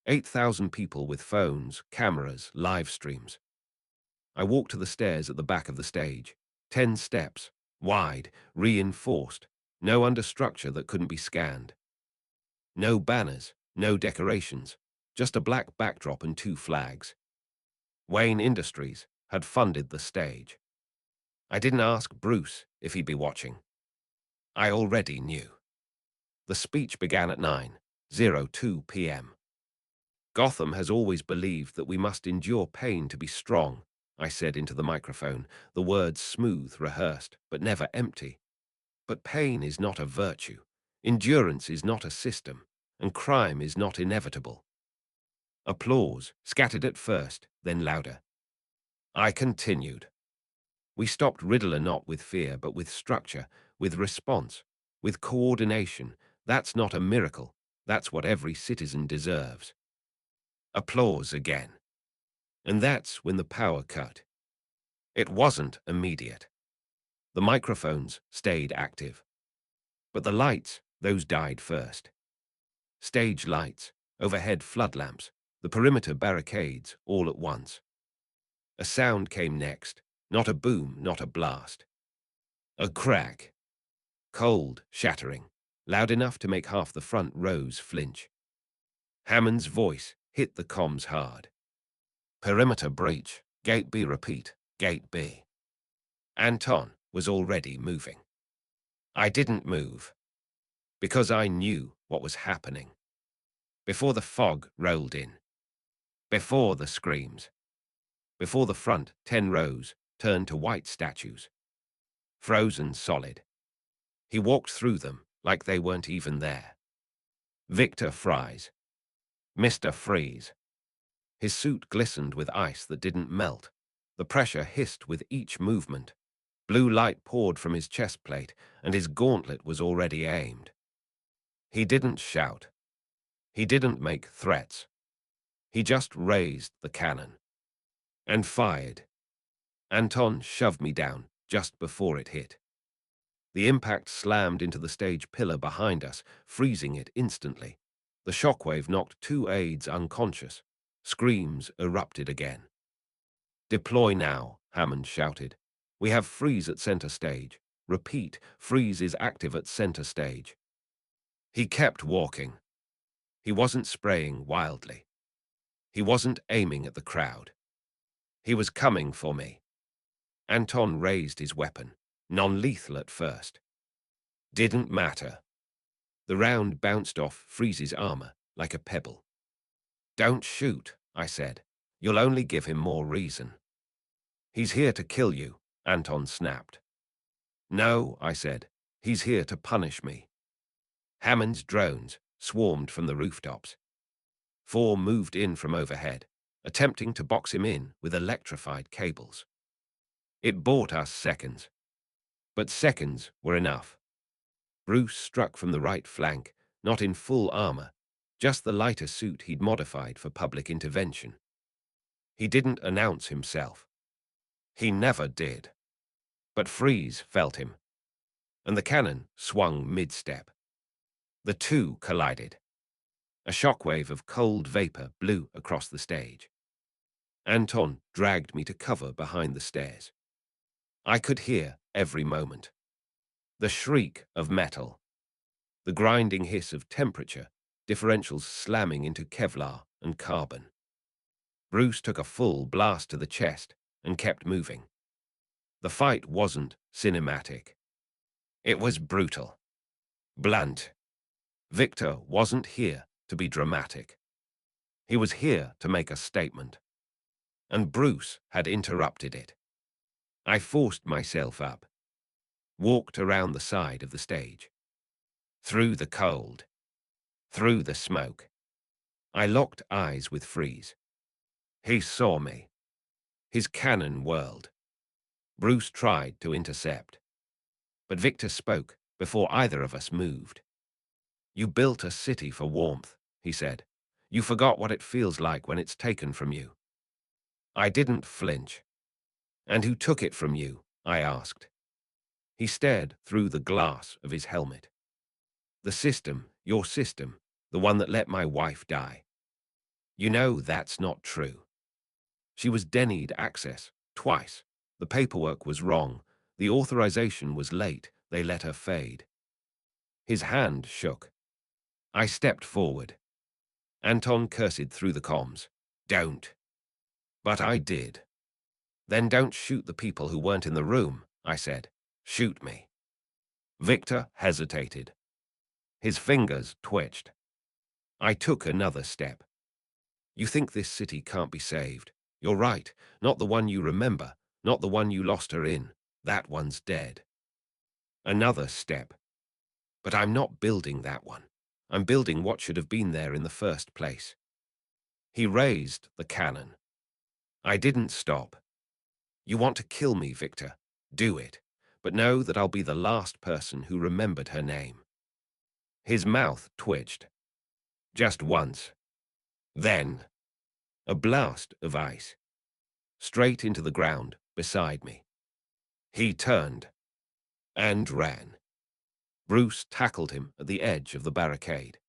8,000 people with phones, cameras, live streams. I walked to the stairs at the back of the stage. 10 steps, wide, reinforced, no understructure that couldn't be scanned. No banners, no decorations, just a black backdrop and 2 flags. Wayne Industries had funded the stage. I didn't ask Bruce if he'd be watching. I already knew. The speech began at 9:02 p.m. "Gotham has always believed that we must endure pain to be strong," I said into the microphone, the words smooth, rehearsed, but never empty. "But pain is not a virtue. Endurance is not a system, and crime is not inevitable." Applause, scattered at first, then louder. I continued. "We stopped Riddler not with fear, but with structure, with response, with coordination. That's not a miracle. That's what every citizen deserves." Applause again. And that's when the power cut. It wasn't immediate. The microphones stayed active. But the lights, those died first. Stage lights, overhead flood lamps, the perimeter barricades, all at once. A sound came next, not a boom, not a blast. A crack. Cold, shattering, loud enough to make half the front rows flinch. Hammond's voice hit the comms hard. "Perimeter breach. Gate B repeat. Gate B." Anton was already moving. I didn't move, because I knew what was happening. Before the fog rolled in. Before the screams. Before the front 10 rows turned to white statues. Frozen solid. He walked through them like they weren't even there. Victor Fries. Mr. Freeze. His suit glistened with ice that didn't melt. The pressure hissed with each movement. Blue light poured from his chest plate, and his gauntlet was already aimed. He didn't shout. He didn't make threats. He just raised the cannon. And fired. Anton shoved me down, just before it hit. The impact slammed into the stage pillar behind us, freezing it instantly. The shockwave knocked 2 aides unconscious. Screams erupted again. "Deploy now," Hammond shouted. "We have freeze at center stage. Repeat, freeze is active at center stage." He kept walking. He wasn't spraying wildly. He wasn't aiming at the crowd. He was coming for me. Anton raised his weapon, non-lethal at first. Didn't matter. The round bounced off Freeze's armor like a pebble. "Don't shoot," I said. "You'll only give him more reason." "He's here to kill you," Anton snapped. "No," I said. "He's here to punish me." Hammond's drones swarmed from the rooftops. 4 moved in from overhead, attempting to box him in with electrified cables. It bought us seconds. But seconds were enough. Bruce struck from the right flank, not in full armor, just the lighter suit he'd modified for public intervention. He didn't announce himself. He never did. But Freeze felt him, and the cannon swung mid-step. The two collided. A shockwave of cold vapor blew across the stage. Anton dragged me to cover behind the stairs. I could hear every moment. The shriek of metal, the grinding hiss of temperature, differentials slamming into Kevlar and carbon. Bruce took a full blast to the chest and kept moving. The fight wasn't cinematic. It was brutal. Blunt. Victor wasn't here to be dramatic. He was here to make a statement. And Bruce had interrupted it. I forced myself up, walked around the side of the stage. Through the cold, through the smoke. I locked eyes with Freeze. He saw me. His cannon whirled. Bruce tried to intercept. But Victor spoke before either of us moved. "You built a city for warmth," he said. "You forgot what it feels like when it's taken from you." I didn't flinch. "And who took it from you?" I asked. He stared through the glass of his helmet. "The system, your system, the one that let my wife die." "You know that's not true." "She was denied access, twice. The paperwork was wrong. The authorization was late. They let her fade." His hand shook. I stepped forward. Anton cursed through the comms. "Don't." But I did. "Then don't shoot the people who weren't in the room," I said. "Shoot me." Victor hesitated. His fingers twitched. I took another step. "You think this city can't be saved. You're right. Not the one you remember. Not the one you lost her in. That one's dead." Another step. "But I'm not building that one. I'm building what should have been there in the first place." He raised the cannon. I didn't stop. "You want to kill me, Victor? Do it. But know that I'll be the last person who remembered her name." His mouth twitched. Just once. Then, a blast of ice. Straight into the ground beside me. He turned and ran. Bruce tackled him at the edge of the barricade.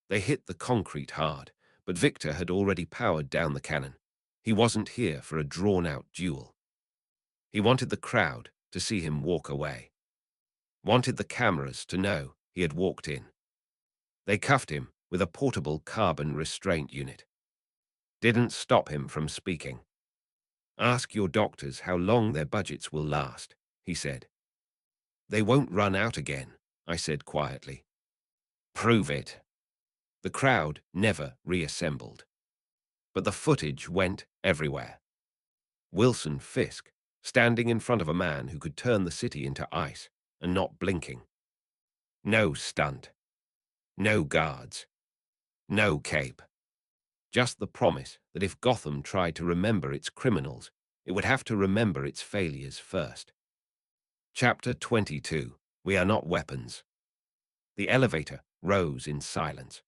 They hit the concrete hard, but Victor had already powered down the cannon. He wasn't here for a drawn-out duel. He wanted the crowd to see him walk away. Wanted the cameras to know he had walked in. They cuffed him with a portable carbon restraint unit. Didn't stop him from speaking. "Ask your doctors how long their budgets will last," he said. "They won't run out again," I said quietly. "Prove it." The crowd never reassembled. But the footage went everywhere. Wilson Fisk, standing in front of a man who could turn the city into ice and not blinking. No stunt. No guards. No cape. Just the promise that if Gotham tried to remember its criminals, it would have to remember its failures first. Chapter 22. We are not weapons. The elevator rose in silence.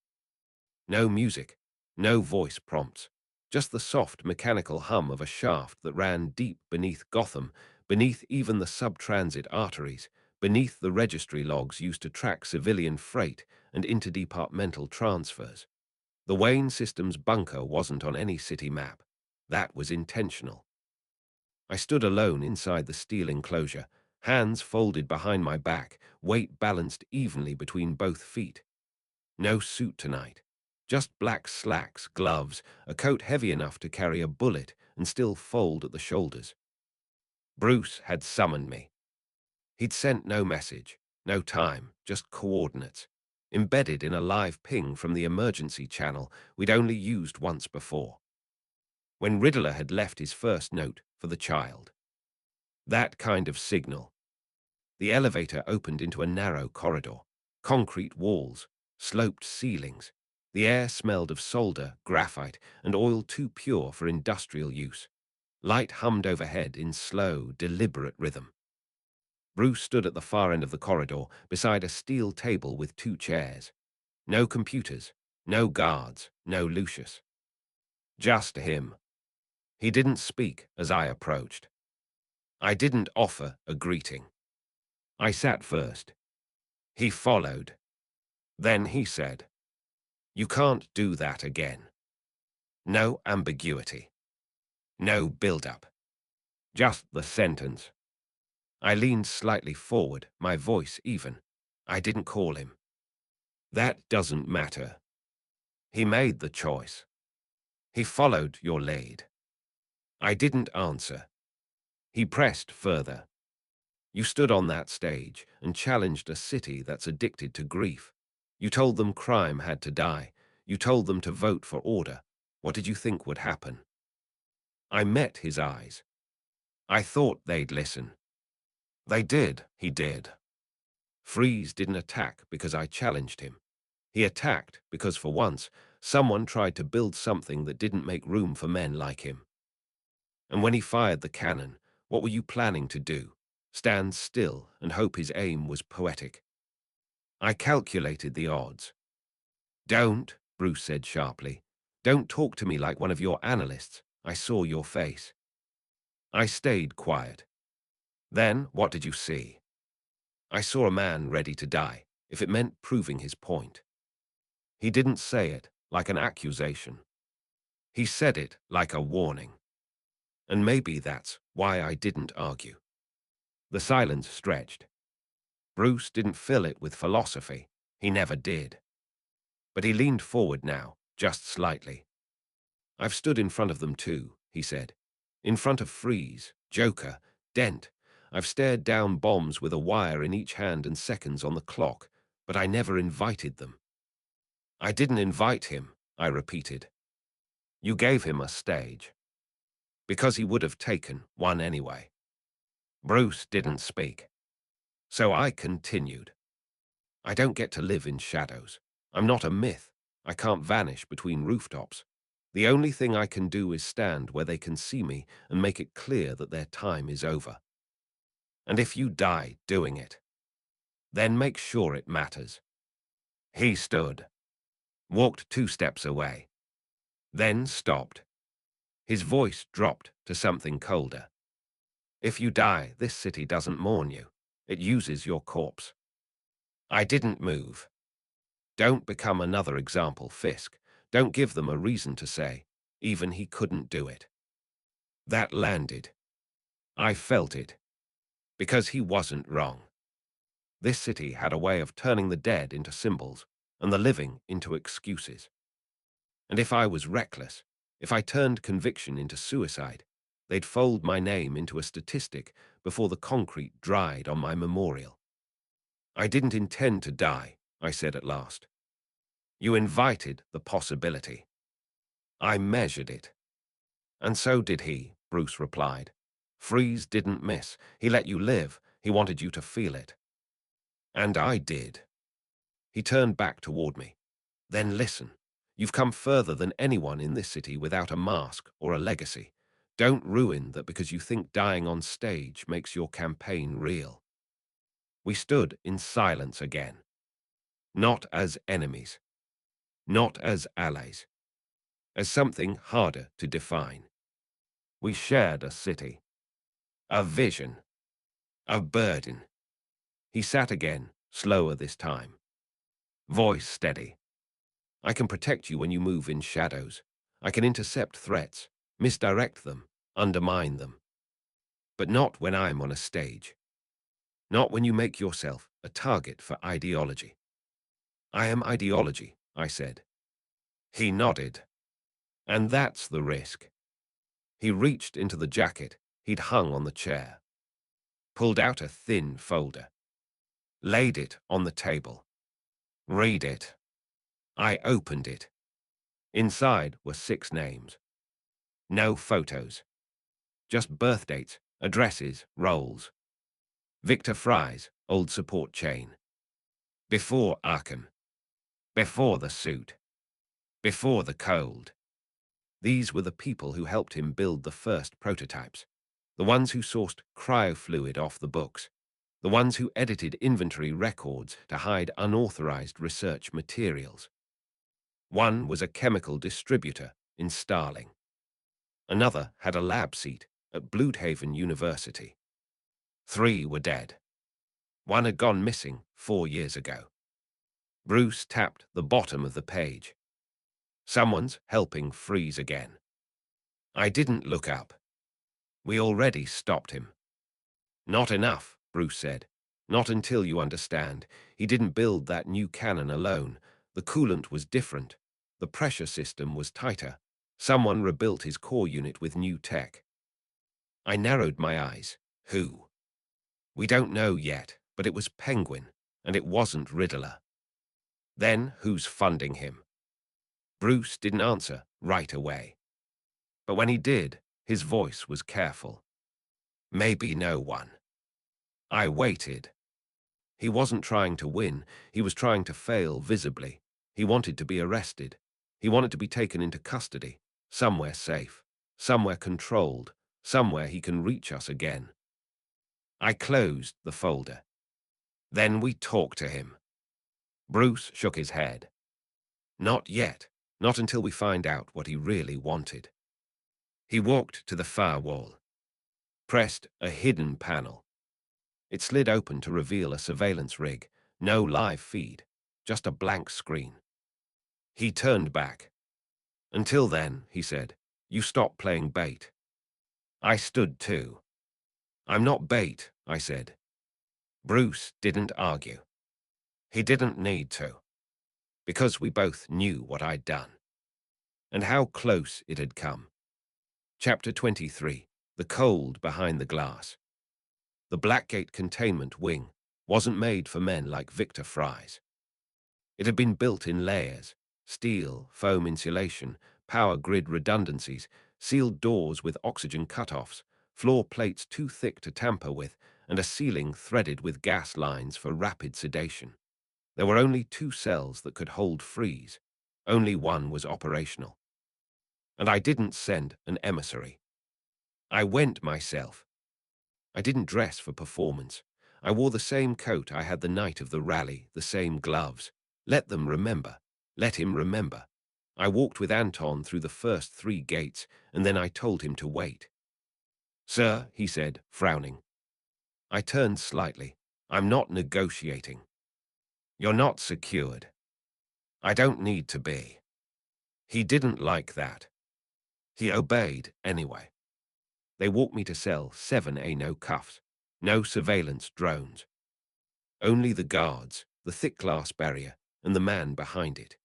No music, no voice prompts, just the soft mechanical hum of a shaft that ran deep beneath Gotham beneath even the sub-transit arteries, beneath the registry logs used to track civilian freight and interdepartmental transfers. The Wayne Systems bunker wasn't on any city map. That was intentional. I stood alone inside the steel enclosure, hands folded behind my back, weight balanced evenly between both feet. No suit tonight. Just black slacks, gloves, a coat heavy enough to carry a bullet and still fold at the shoulders. Bruce had summoned me. He'd sent no message, no time, just coordinates, embedded in a live ping from the emergency channel we'd only used once before. When Riddler had left his first note for the child. That kind of signal. The elevator opened into a narrow corridor, concrete walls, sloped ceilings. The air smelled of solder, graphite, and oil too pure for industrial use. Light hummed overhead in slow, deliberate rhythm. Bruce stood at the far end of the corridor, beside a steel table with 2 chairs. No computers, no guards, no Lucius. Just him. He didn't speak as I approached. I didn't offer a greeting. I sat first. He followed. Then he said, "You can't do that again." No ambiguity. No build-up. Just the sentence. I leaned slightly forward, my voice even. I didn't call him. That doesn't matter. He made the choice. He followed your lead. I didn't answer. He pressed further. You stood on that stage and challenged a city that's addicted to grief. You told them crime had to die. You told them to vote for order. What did you think would happen? I met his eyes. I thought they'd listen. They did, he did. Freeze didn't attack because I challenged him. He attacked because for once, someone tried to build something that didn't make room for men like him. And when he fired the cannon, what were you planning to do? Stand still and hope his aim was poetic? I calculated the odds. Don't, Bruce said sharply. Don't talk to me like one of your analysts. I saw your face. I stayed quiet. Then, what did you see? I saw a man ready to die, if it meant proving his point. He didn't say it like an accusation. He said it like a warning. And maybe that's why I didn't argue. The silence stretched. Bruce didn't fill it with philosophy. He never did. But he leaned forward now, just slightly. I've stood in front of them too, he said. In front of Freeze, Joker, Dent. I've stared down bombs with a wire in each hand and seconds on the clock, but I never invited them. I didn't invite him, I repeated. You gave him a stage. Because he would have taken one anyway. Bruce didn't speak. So I continued. I don't get to live in shadows. I'm not a myth. I can't vanish between rooftops. The only thing I can do is stand where they can see me and make it clear that their time is over. And if you die doing it, then make sure it matters. He stood, walked 2 steps away, then stopped. His voice dropped to something colder. If you die, this city doesn't mourn you. It uses your corpse. I didn't move. Don't become another example, Fisk. Don't give them a reason to say, even he couldn't do it. That landed. I felt it. Because he wasn't wrong. This city had a way of turning the dead into symbols and the living into excuses. And if I was reckless, if I turned conviction into suicide, they'd fold my name into a statistic before the concrete dried on my memorial. I didn't intend to die, I said at last. You invited the possibility. I measured it. And so did he, Bruce replied. Freeze didn't miss. He let you live. He wanted you to feel it. And I did. He turned back toward me. Then listen. You've come further than anyone in this city without a mask or a legacy. Don't ruin that because you think dying on stage makes your campaign real. We stood in silence again. Not as enemies. Not as allies. As something harder to define. We shared a city. A vision. A burden. He sat again, slower this time. Voice steady. I can protect you when you move in shadows. I can intercept threats, misdirect them, undermine them. But not when I'm on a stage. Not when you make yourself a target for ideology. I am ideology, I said. He nodded. And that's the risk. He reached into the jacket he'd hung on the chair, pulled out a thin folder, laid it on the table. Read it. I opened it. Inside were 6 names. No photos. Just birth dates, addresses, roles. Victor Fry's old support chain. Before Arkham. Before the suit. Before the cold. These were the people who helped him build the first prototypes. The ones who sourced cryofluid off the books. The ones who edited inventory records to hide unauthorized research materials. One was a chemical distributor in Starling. Another had a lab seat at Bloodhaven University. 3 were dead. One had gone missing 4 years ago. Bruce tapped the bottom of the page. Someone's helping freeze again. I didn't look up. We already stopped him. Not enough, Bruce said. Not until you understand. He didn't build that new cannon alone. The coolant was different. The pressure system was tighter. Someone rebuilt his core unit with new tech. I narrowed my eyes. Who? We don't know yet, but it was Penguin, and it wasn't Riddler. Then who's funding him? Bruce didn't answer right away. But when he did, his voice was careful. Maybe no one. I waited. He wasn't trying to win. He was trying to fail visibly. He wanted to be arrested. He wanted to be taken into custody, somewhere safe, somewhere controlled, somewhere he can reach us again. I closed the folder. Then we talked to him. Bruce shook his head. Not yet. Not until we find out what he really wanted. He walked to the far wall, pressed a hidden panel. It slid open to reveal a surveillance rig. No live feed, just a blank screen. He turned back. Until then, he said, you stop playing bait. I stood too. I'm not bait, I said. Bruce didn't argue. He didn't need to. Because we both knew what I'd done. And how close it had come. Chapter 23. The Cold Behind the Glass. The Blackgate containment wing wasn't made for men like Victor Fry's. It had been built in layers: steel, foam insulation, power grid redundancies, sealed doors with oxygen cutoffs, floor plates too thick to tamper with, and a ceiling threaded with gas lines for rapid sedation. There were only 2 cells that could hold freeze. Only one was operational. And I didn't send an emissary. I went myself. I didn't dress for performance. I wore the same coat I had the night of the rally, the same gloves. Let them remember. Let him remember. I walked with Anton through the first 3 gates, and then I told him to wait. Sir, he said, frowning. I turned slightly. I'm not negotiating. You're not secured. I don't need to be. He didn't like that. He obeyed anyway. They walked me to cell 7A, no cuffs, no surveillance drones. Only the guards, the thick glass barrier, and the man behind it.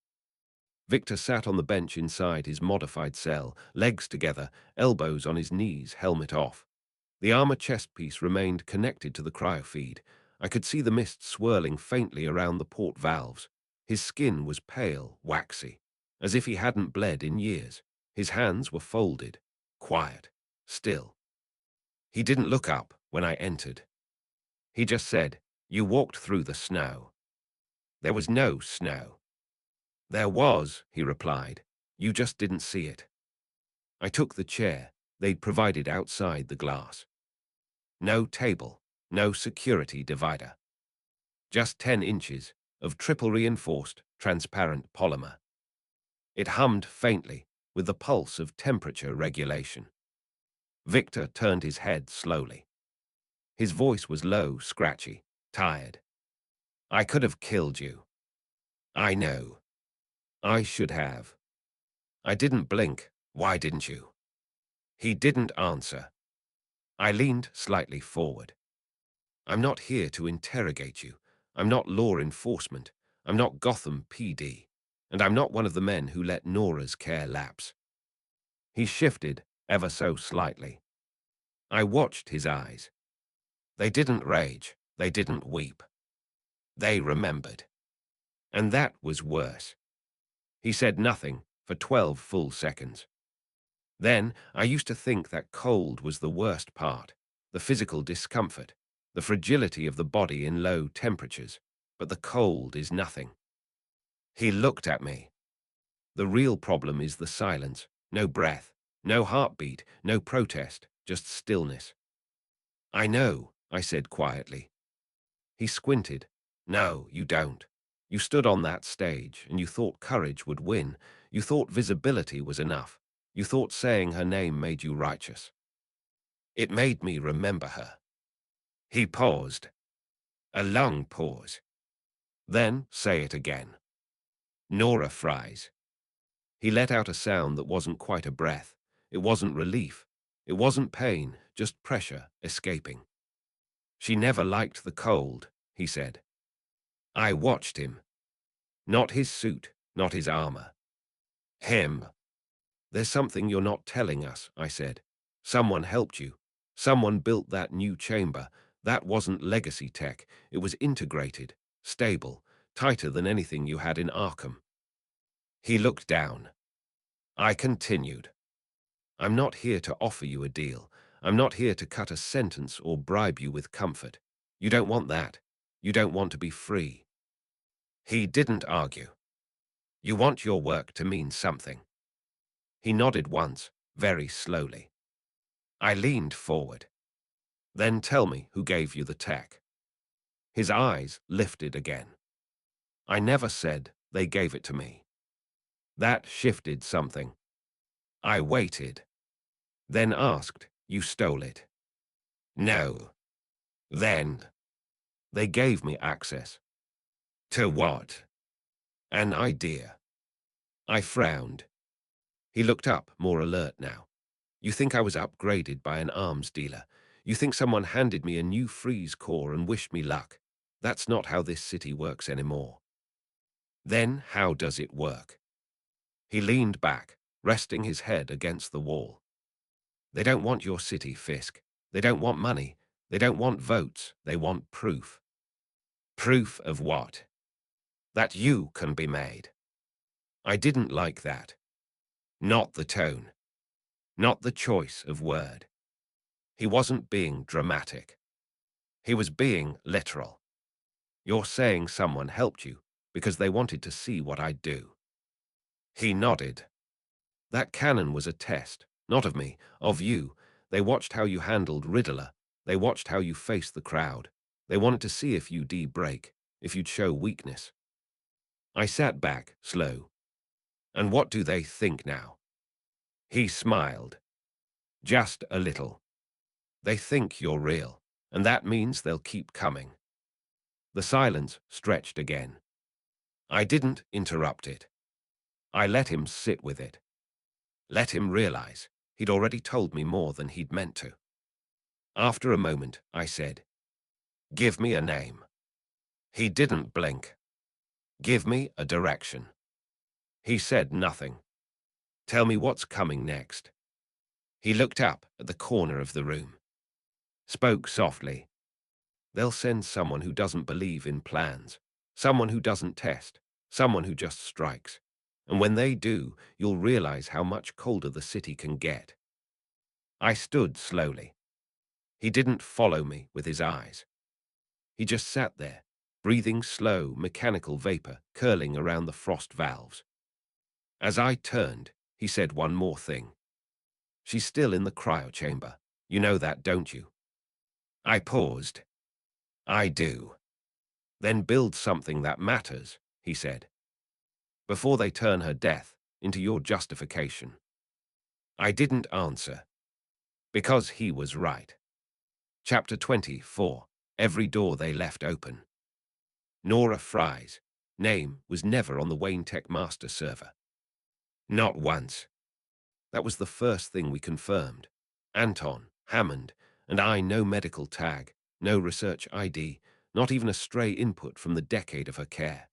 Victor sat on the bench inside his modified cell, legs together, elbows on his knees, helmet off. The armor chest piece remained connected to the cryofeed. I could see the mist swirling faintly around the port valves. His skin was pale, waxy, as if he hadn't bled in years. His hands were folded, quiet, still. He didn't look up when I entered. He just said, "You walked through the snow." There was no snow. There was, he replied. You just didn't see it. I took the chair they'd provided outside the glass. No table, no security divider. Just 10 inches of triple reinforced transparent polymer. It hummed faintly with the pulse of temperature regulation. Victor turned his head slowly. His voice was low, scratchy, tired. I could have killed you. I know. I should have. I didn't blink. Why didn't you? He didn't answer. I leaned slightly forward. I'm not here to interrogate you. I'm not law enforcement. I'm not Gotham PD. And I'm not one of the men who let Nora's care lapse. He shifted ever so slightly. I watched his eyes. They didn't rage. They didn't weep. They remembered. And that was worse. He said nothing for 12 full seconds. Then I used to think that cold was the worst part, the physical discomfort, the fragility of the body in low temperatures, but the cold is nothing. He looked at me. The real problem is the silence, no breath, no heartbeat, no protest, just stillness. I know, I said quietly. He squinted. No, you don't. You stood on that stage, and you thought courage would win. You thought visibility was enough. You thought saying her name made you righteous. It made me remember her. He paused. A long pause. Then say it again. Nora Fries. He let out a sound that wasn't quite a breath. It wasn't relief. It wasn't pain, just pressure escaping. She never liked the cold, he said. I watched him. Not his suit, not his armor. Him. There's something you're not telling us, I said. Someone helped you. Someone built that new chamber. That wasn't legacy tech. It was integrated, stable, tighter than anything you had in Arkham. He looked down. I continued. I'm not here to offer you a deal. I'm not here to cut a sentence or bribe you with comfort. You don't want that. You don't want to be free. He didn't argue. You want your work to mean something. He nodded once, very slowly. I leaned forward. Then tell me who gave you the tech. His eyes lifted again. I never said they gave it to me. That shifted something. I waited. Then asked, you stole it? No. Then. They gave me access. To what? An idea. I frowned. He looked up, more alert now. You think I was upgraded by an arms dealer. You think someone handed me a new freeze core and wished me luck. That's not how this city works anymore. Then how does it work? He leaned back, resting his head against the wall. They don't want your city, Fisk. They don't want money. They don't want votes. They want proof. Proof of what? That you can be made. I didn't like that. Not the tone. Not the choice of word. He wasn't being dramatic. He was being literal. You're saying someone helped you because they wanted to see what I'd do. He nodded. That cannon was a test, not of me, of you. They watched how you handled Riddler. They watched how you faced the crowd. They wanted to see if you'd break, if you'd show weakness. I sat back, slow. And what do they think now? He smiled. Just a little. They think you're real, and that means they'll keep coming. The silence stretched again. I didn't interrupt it. I let him sit with it. Let him realize he'd already told me more than he'd meant to. After a moment, I said, give me a name. He didn't blink. Give me a direction. He said nothing. Tell me what's coming next. He looked up at the corner of the room. Spoke softly. They'll send someone who doesn't believe in plans, someone who doesn't test, someone who just strikes. And when they do, you'll realize how much colder the city can get. I stood slowly. He didn't follow me with his eyes. He just sat there, breathing slow, mechanical vapor curling around the frost valves. As I turned, he said one more thing. She's still in the cryo chamber. You know that, don't you? I paused. I do. Then build something that matters, he said, before they turn her death into your justification. I didn't answer, because he was right. Chapter 24. Every door they left open. Nora Fry's name was never on the Wayne Tech master server. Not once. That was the first thing we confirmed. Anton, Hammond, and I, no medical tag, no research ID, not even a stray input from the decade of her care.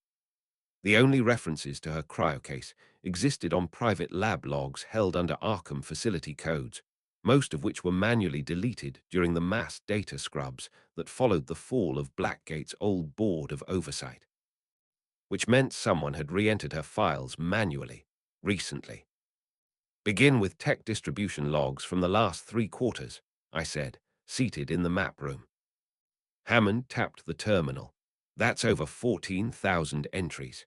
The only references to her cryocase existed on private lab logs held under Arkham facility codes, most of which were manually deleted during the mass data scrubs that followed the fall of Blackgate's old board of oversight. Which meant someone had re-entered her files manually, recently. Begin with tech distribution logs from the last 3 quarters, I said, seated in the map room. Hammond tapped the terminal. That's over 14,000 entries.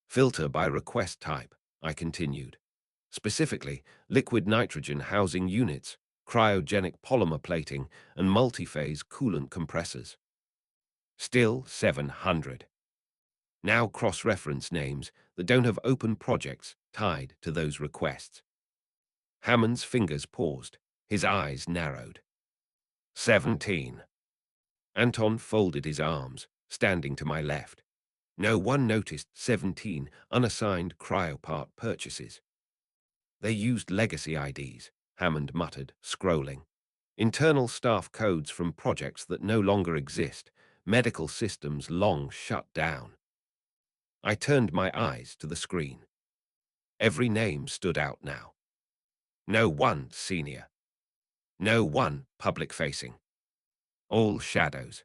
Filter by request type, I continued. Specifically, liquid nitrogen housing units, cryogenic polymer plating, and multi-phase coolant compressors. Still 700. Now cross-reference names that don't have open projects tied to those requests. Hammond's fingers paused, his eyes narrowed. 17. Anton folded his arms, standing to my left. No one noticed 17 unassigned cryopart purchases. They used legacy IDs, Hammond muttered, scrolling. Internal staff codes from projects that no longer exist, medical systems long shut down. I turned my eyes to the screen. Every name stood out now. No one senior. No one public-facing. All shadows.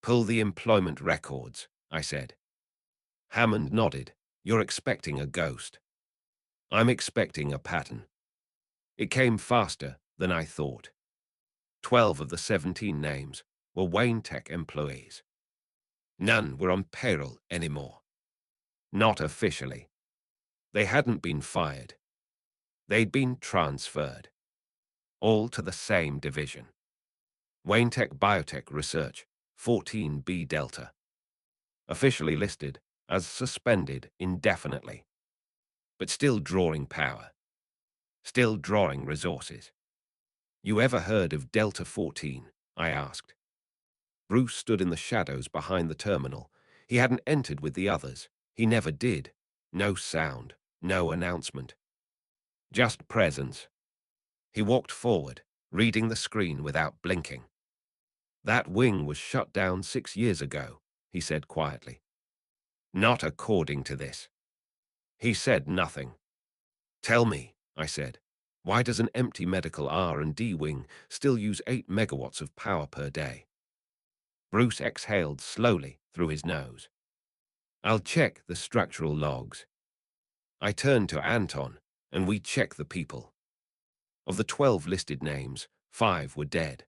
Pull the employment records, I said. Hammond nodded. You're expecting a ghost. I'm expecting a pattern. It came faster than I thought. 12 of the 17 names were Wayne Tech employees. None were on payroll anymore. Not officially. They hadn't been fired. They'd been transferred. All to the same division. Wayne Tech Biotech Research, 14B Delta. Officially listed as suspended indefinitely. But still drawing power. Still drawing resources. You ever heard of Delta 14? I asked. Bruce stood in the shadows behind the terminal. He hadn't entered with the others. He never did. No sound, no announcement. Just presence. He walked forward, reading the screen without blinking. That wing was shut down 6 years ago, he said quietly. Not according to this. He said nothing. Tell me, I said, why does an empty medical R&D wing still use 8 megawatts of power per day? Bruce exhaled slowly through his nose. I'll check the structural logs. I turned to Anton, and we checked the people. Of the 12 listed names, 5 were dead.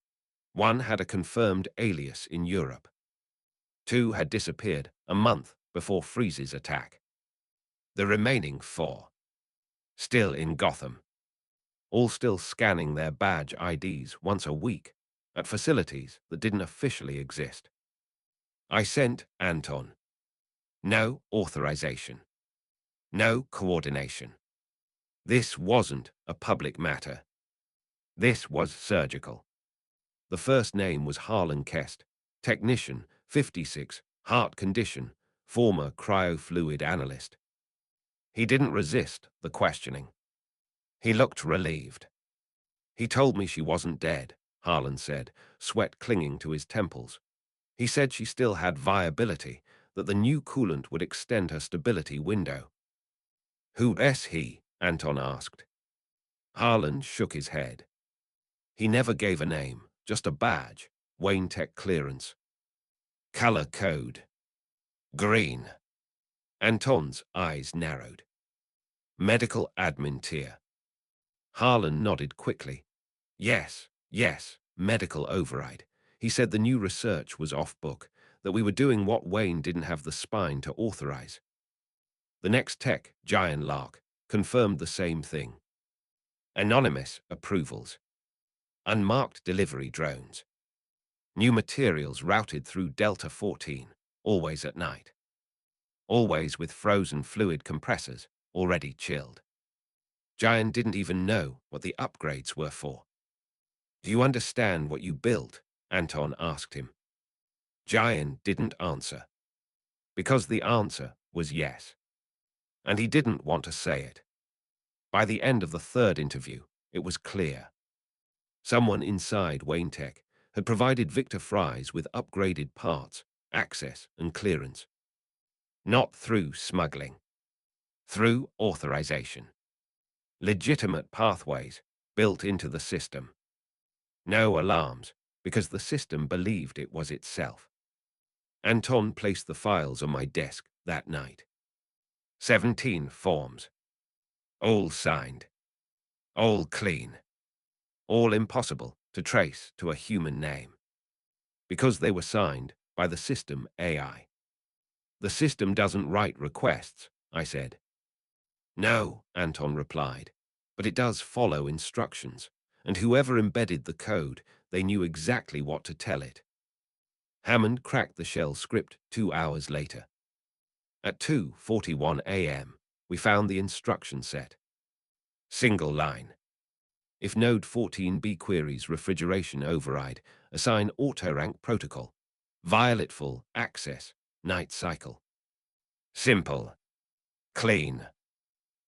1 had a confirmed alias in Europe. 2 had disappeared a month before Freeze's attack. The remaining 4, still in Gotham. All still scanning their badge IDs once a week at facilities that didn't officially exist. I sent Anton. No authorization. No coordination. This wasn't a public matter. This was surgical. The first name was Harlan Kest, technician, 56, heart condition, former cryofluid analyst. He didn't resist the questioning. He looked relieved. He told me she wasn't dead, Harlan said, sweat clinging to his temples. He said she still had viability, that the new coolant would extend her stability window. Who is he? Anton asked. Harlan shook his head. He never gave a name, just a badge, Wayne Tech clearance. Color code. Green. Anton's eyes narrowed. Medical admin tier. Harlan nodded quickly. Yes, medical override. He said the new research was off-book, that we were doing what Wayne didn't have the spine to authorize. The next tech, Giant Lark, confirmed the same thing. Anonymous approvals. Unmarked delivery drones. New materials routed through Delta 14, always at night. Always with frozen fluid compressors, already chilled. Giant didn't even know what the upgrades were for. Do you understand what you built? Anton asked him. Giant didn't answer, because the answer was yes, and he didn't want to say it. By the end of the third interview, it was clear. Someone inside Wayne Tech had provided Victor Fries with upgraded parts, access, and clearance. Not through smuggling, through authorization. Legitimate pathways built into the system. No alarms, because the system believed it was itself. Anton placed the files on my desk that night. 17 forms. All signed. All clean. All impossible to trace to a human name. Because they were signed by the system AI. The system doesn't write requests, I said. No, Anton replied, but it does follow instructions, and whoever embedded the code, they knew exactly what to tell it. Hammond cracked the shell script 2 hours later. At 2:41 a.m., we found the instruction set. Single line. If node 14B queries refrigeration override, assign autorank protocol. Violet full access, night cycle. Simple. Clean.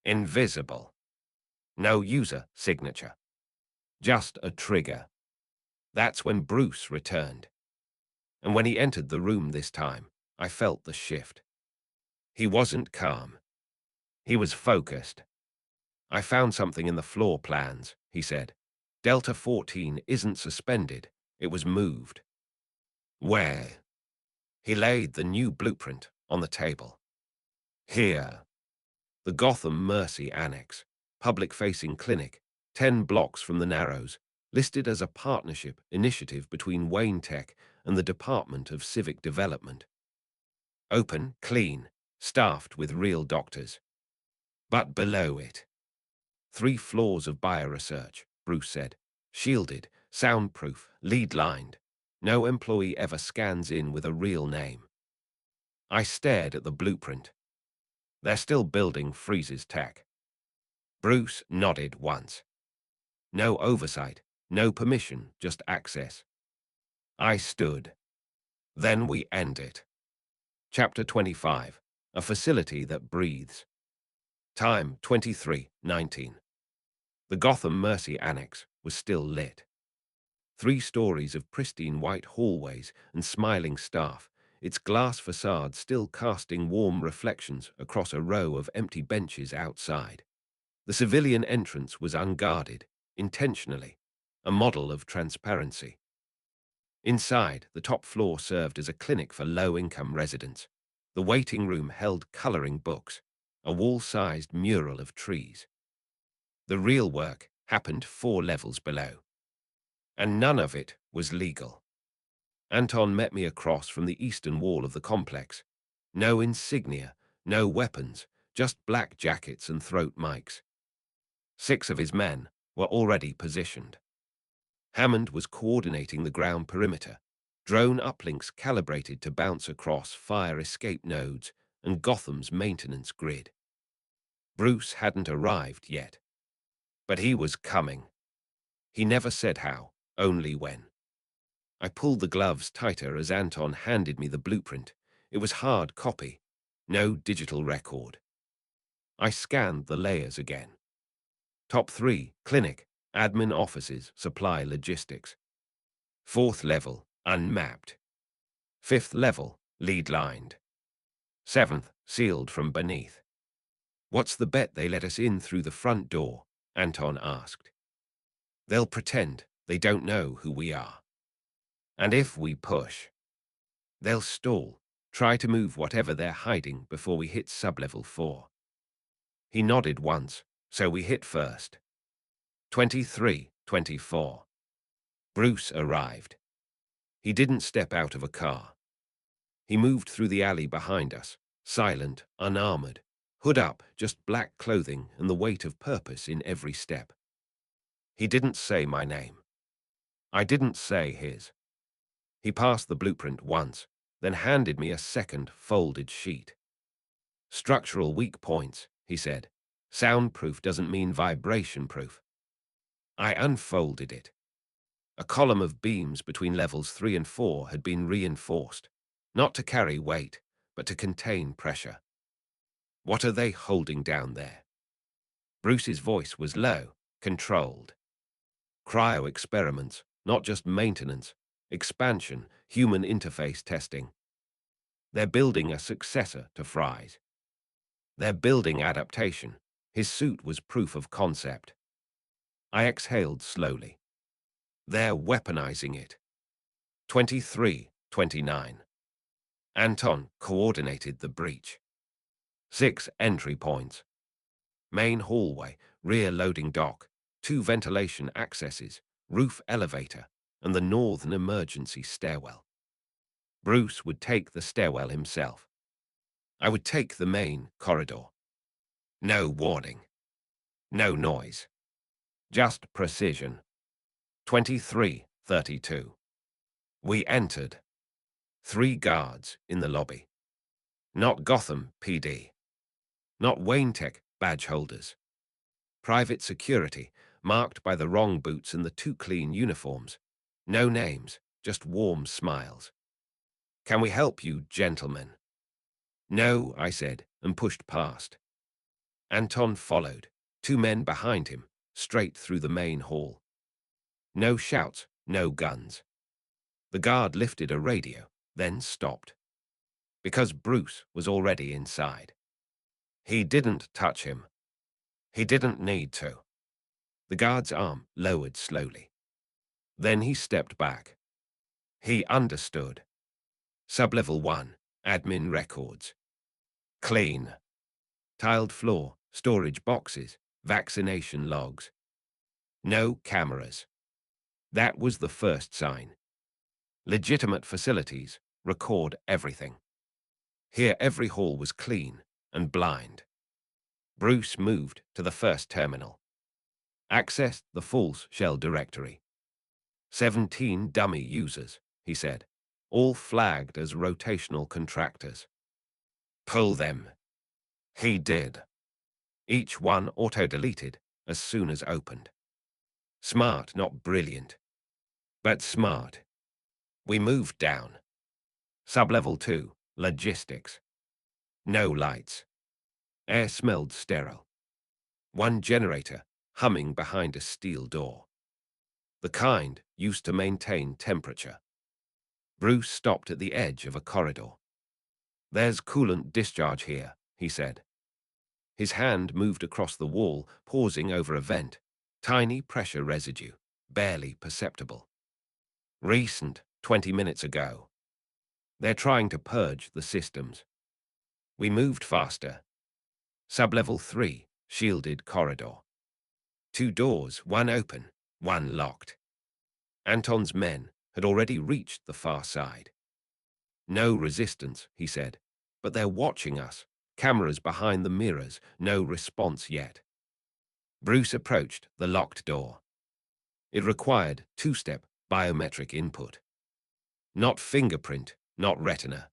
Invisible. No user signature. Just a trigger. That's when Bruce returned. And when he entered the room this time, I felt the shift. He wasn't calm. He was focused. I found something in the floor plans, he said. Delta 14 isn't suspended. It was moved. Where? He laid the new blueprint on the table. Here. The Gotham Mercy Annex, public-facing clinic, 10 blocks from the Narrows, listed as a partnership initiative between Wayne Tech and the Department of Civic Development. Open, clean, staffed with real doctors. But below it, 3 floors of bioresearch, Bruce said. Shielded, soundproof, lead-lined. No employee ever scans in with a real name. I stared at the blueprint. They're still building Freeze's tech. Bruce nodded once. No oversight, no permission, just access. I stood. Then we end it. Chapter 25. A facility that breathes. Time 23:19. The Gotham Mercy Annex was still lit. 3 stories of pristine white hallways and smiling staff, its glass facade still casting warm reflections across a row of empty benches outside. The civilian entrance was unguarded, intentionally, a model of transparency. Inside, the top floor served as a clinic for low-income residents. The waiting room held coloring books, a wall-sized mural of trees. The real work happened 4 levels below. And none of it was legal. Anton met me across from the eastern wall of the complex. No insignia, no weapons, just black jackets and throat mics. 6 of his men were already positioned. Hammond was coordinating the ground perimeter, drone uplinks calibrated to bounce across fire escape nodes and Gotham's maintenance grid. Bruce hadn't arrived yet, but he was coming. He never said how, only when. I pulled the gloves tighter as Anton handed me the blueprint. It was hard copy, no digital record. I scanned the layers again. Top 3, clinic, admin offices, supply logistics. 4th level, unmapped. 5th level, lead-lined. 7th, sealed from beneath. What's the bet they let us in through the front door? Anton asked. They'll pretend they don't know who we are. And if we push, they'll stall, try to move whatever they're hiding before we hit sublevel 4. He nodded once, so we hit first. 23:24. Bruce arrived. He didn't step out of a car. He moved through the alley behind us, silent, unarmored, hood up, just black clothing and the weight of purpose in every step. He didn't say my name. I didn't say his. He passed the blueprint once, then handed me a second folded sheet. Structural weak points, he said. Soundproof doesn't mean vibration-proof. I unfolded it. A column of beams between levels 3 and 4 had been reinforced, not to carry weight, but to contain pressure. What are they holding down there? Bruce's voice was low, controlled. Cryo experiments, not just maintenance, expansion, human interface testing. They're building a successor to Fry's. They're building adaptation. His suit was proof of concept. I exhaled slowly. They're weaponizing it. 23-29. Anton coordinated the breach. 6 entry points. Main hallway, rear loading dock, 2 ventilation accesses, roof elevator, and the northern emergency stairwell. Bruce would take the stairwell himself. I would take the main corridor. No warning. No noise. Just precision. 23-32. We entered. 3 guards in the lobby. Not Gotham PD. Not Wayne Tech badge holders. Private security, marked by the wrong boots and the too clean uniforms. No names, just warm smiles. Can we help you, gentlemen? No, I said, and pushed past. Anton followed, 2 men behind him, straight through the main hall. No shouts, no guns. The guard lifted a radio, then stopped. Because Bruce was already inside. He didn't touch him. He didn't need to. The guard's arm lowered slowly. Then he stepped back. He understood. Sublevel 1, admin records. Clean. Tiled floor, storage boxes, vaccination logs. No cameras. That was the first sign. Legitimate facilities record everything. Here every hall was clean and blind. Bruce moved to the first terminal. Accessed the false shell directory. 17 dummy users, he said, all flagged as rotational contractors. Pull them. He did. Each one auto-deleted as soon as opened. Smart, not brilliant, but smart. We moved down. Sublevel 2, logistics. No lights. Air smelled sterile. 1 generator humming behind a steel door. The kind used to maintain temperature. Bruce stopped at the edge of a corridor. There's coolant discharge here, he said. His hand moved across the wall, pausing over a vent. Tiny pressure residue, barely perceptible. Recent, 20 minutes ago. They're trying to purge the systems. We moved faster. Sublevel 3, shielded corridor. 2 doors, 1 open, 1 locked. Anton's men had already reached the far side. No resistance, he said, but they're watching us. Cameras behind the mirrors, no response yet. Bruce approached the locked door. It required 2-step biometric input. Not fingerprint, not retina.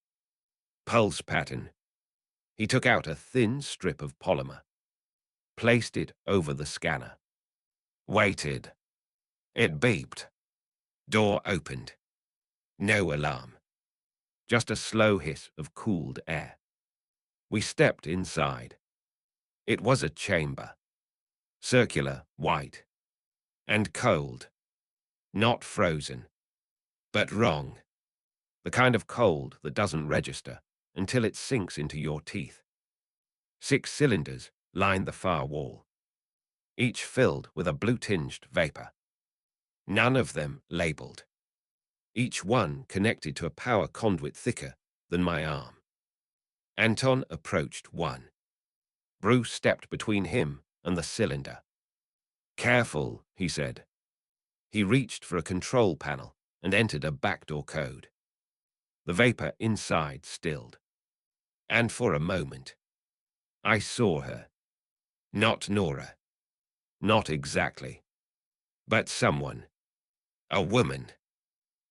Pulse pattern. He took out a thin strip of polymer. Placed it over the scanner. Waited. It beeped. Door opened. No alarm. Just a slow hiss of cooled air. We stepped inside. It was a chamber. Circular, white. And cold. Not frozen. But wrong. The kind of cold that doesn't register until it sinks into your teeth. 6 cylinders lined the far wall, each filled with a blue-tinged vapor. None of them labeled. Each one connected to a power conduit thicker than my arm. Anton approached one. Bruce stepped between him and the cylinder. Careful, he said. He reached for a control panel and entered a backdoor code. The vapor inside stilled. And for a moment, I saw her. Not Nora. Not exactly. But someone. A woman.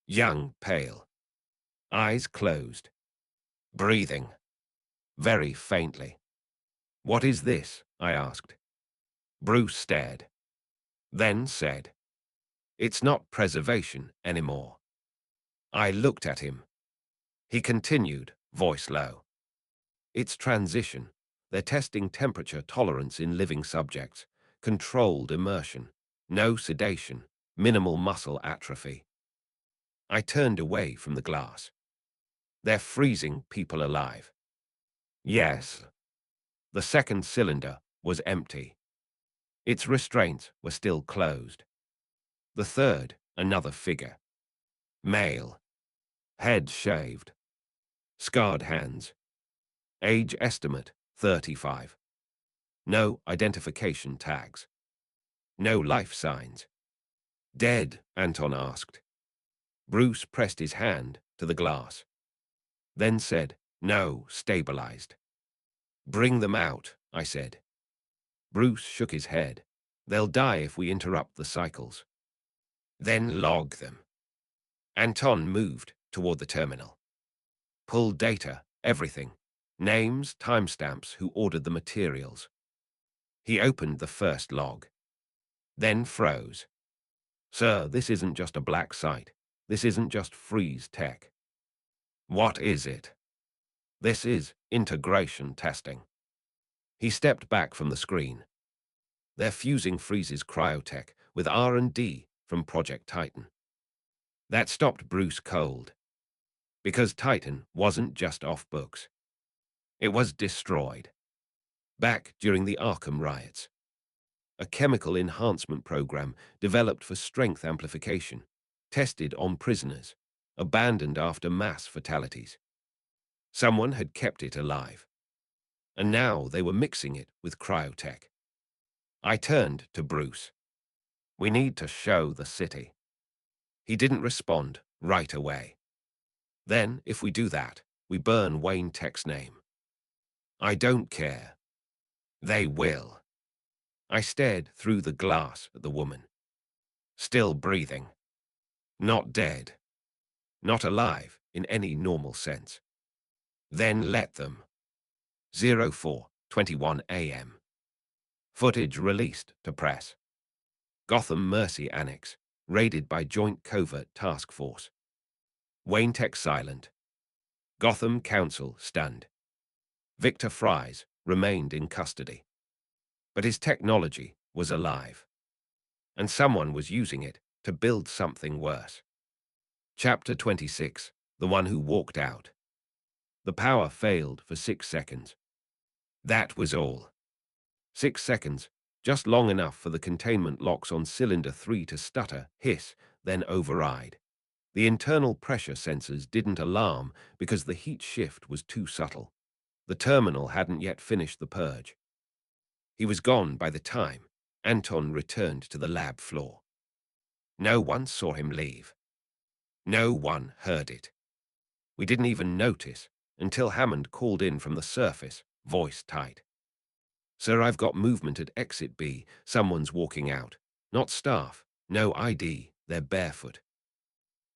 Young, pale. Eyes closed. Breathing. Very faintly. What is this? I asked. Bruce stared. Then said, It's not preservation anymore. I looked at him. He continued, voice low. It's transition. They're testing temperature tolerance in living subjects, controlled immersion, no sedation, minimal muscle atrophy. I turned away from the glass. They're freezing people alive. Yes. The second cylinder was empty. Its restraints were still closed. The third, another figure. Male. Head shaved. Scarred hands. Age estimate, 35. No identification tags. No life signs. Dead, Anton asked. Bruce pressed his hand to the glass. Then said, no, stabilized. Bring them out, I said. Bruce shook his head. They'll die if we interrupt the cycles. Then log them. Anton moved toward the terminal. Pull data, everything. Names, timestamps, who ordered the materials. He opened the first log. Then froze. Sir, this isn't just a black site. This isn't just freeze tech. What is it? This is integration testing. He stepped back from the screen. They're fusing Freeze's cryotech with R&D from Project Titan. That stopped Bruce cold. Because Titan wasn't just off books. It was destroyed. Back during the Arkham riots. A chemical enhancement program developed for strength amplification, tested on prisoners, abandoned after mass fatalities. Someone had kept it alive. And now they were mixing it with cryotech. I turned to Bruce. We need to show the city. He didn't respond right away. Then, if we do that, we burn Wayne Tech's name. I don't care. They will. I stared through the glass at the woman. Still breathing. Not dead. Not alive in any normal sense. Then let them. 04:21 a.m. Footage released to press. Gotham Mercy Annex, raided by Joint Covert Task Force. Wayne Tech silent. Gotham Council stunned. Victor Fries remained in custody. But his technology was alive. And someone was using it to build something worse. Chapter 26, The One Who Walked Out. The power failed for 6 seconds. That was all. 6 seconds, just long enough for the containment locks on cylinder 3 to stutter, hiss, then override. The internal pressure sensors didn't alarm because the heat shift was too subtle. The terminal hadn't yet finished the purge. He was gone by the time Anton returned to the lab floor. No one saw him leave. No one heard it. We didn't even notice until Hammond called in from the surface, voice tight. Sir, I've got movement at exit B. Someone's walking out. Not staff. No ID. They're barefoot.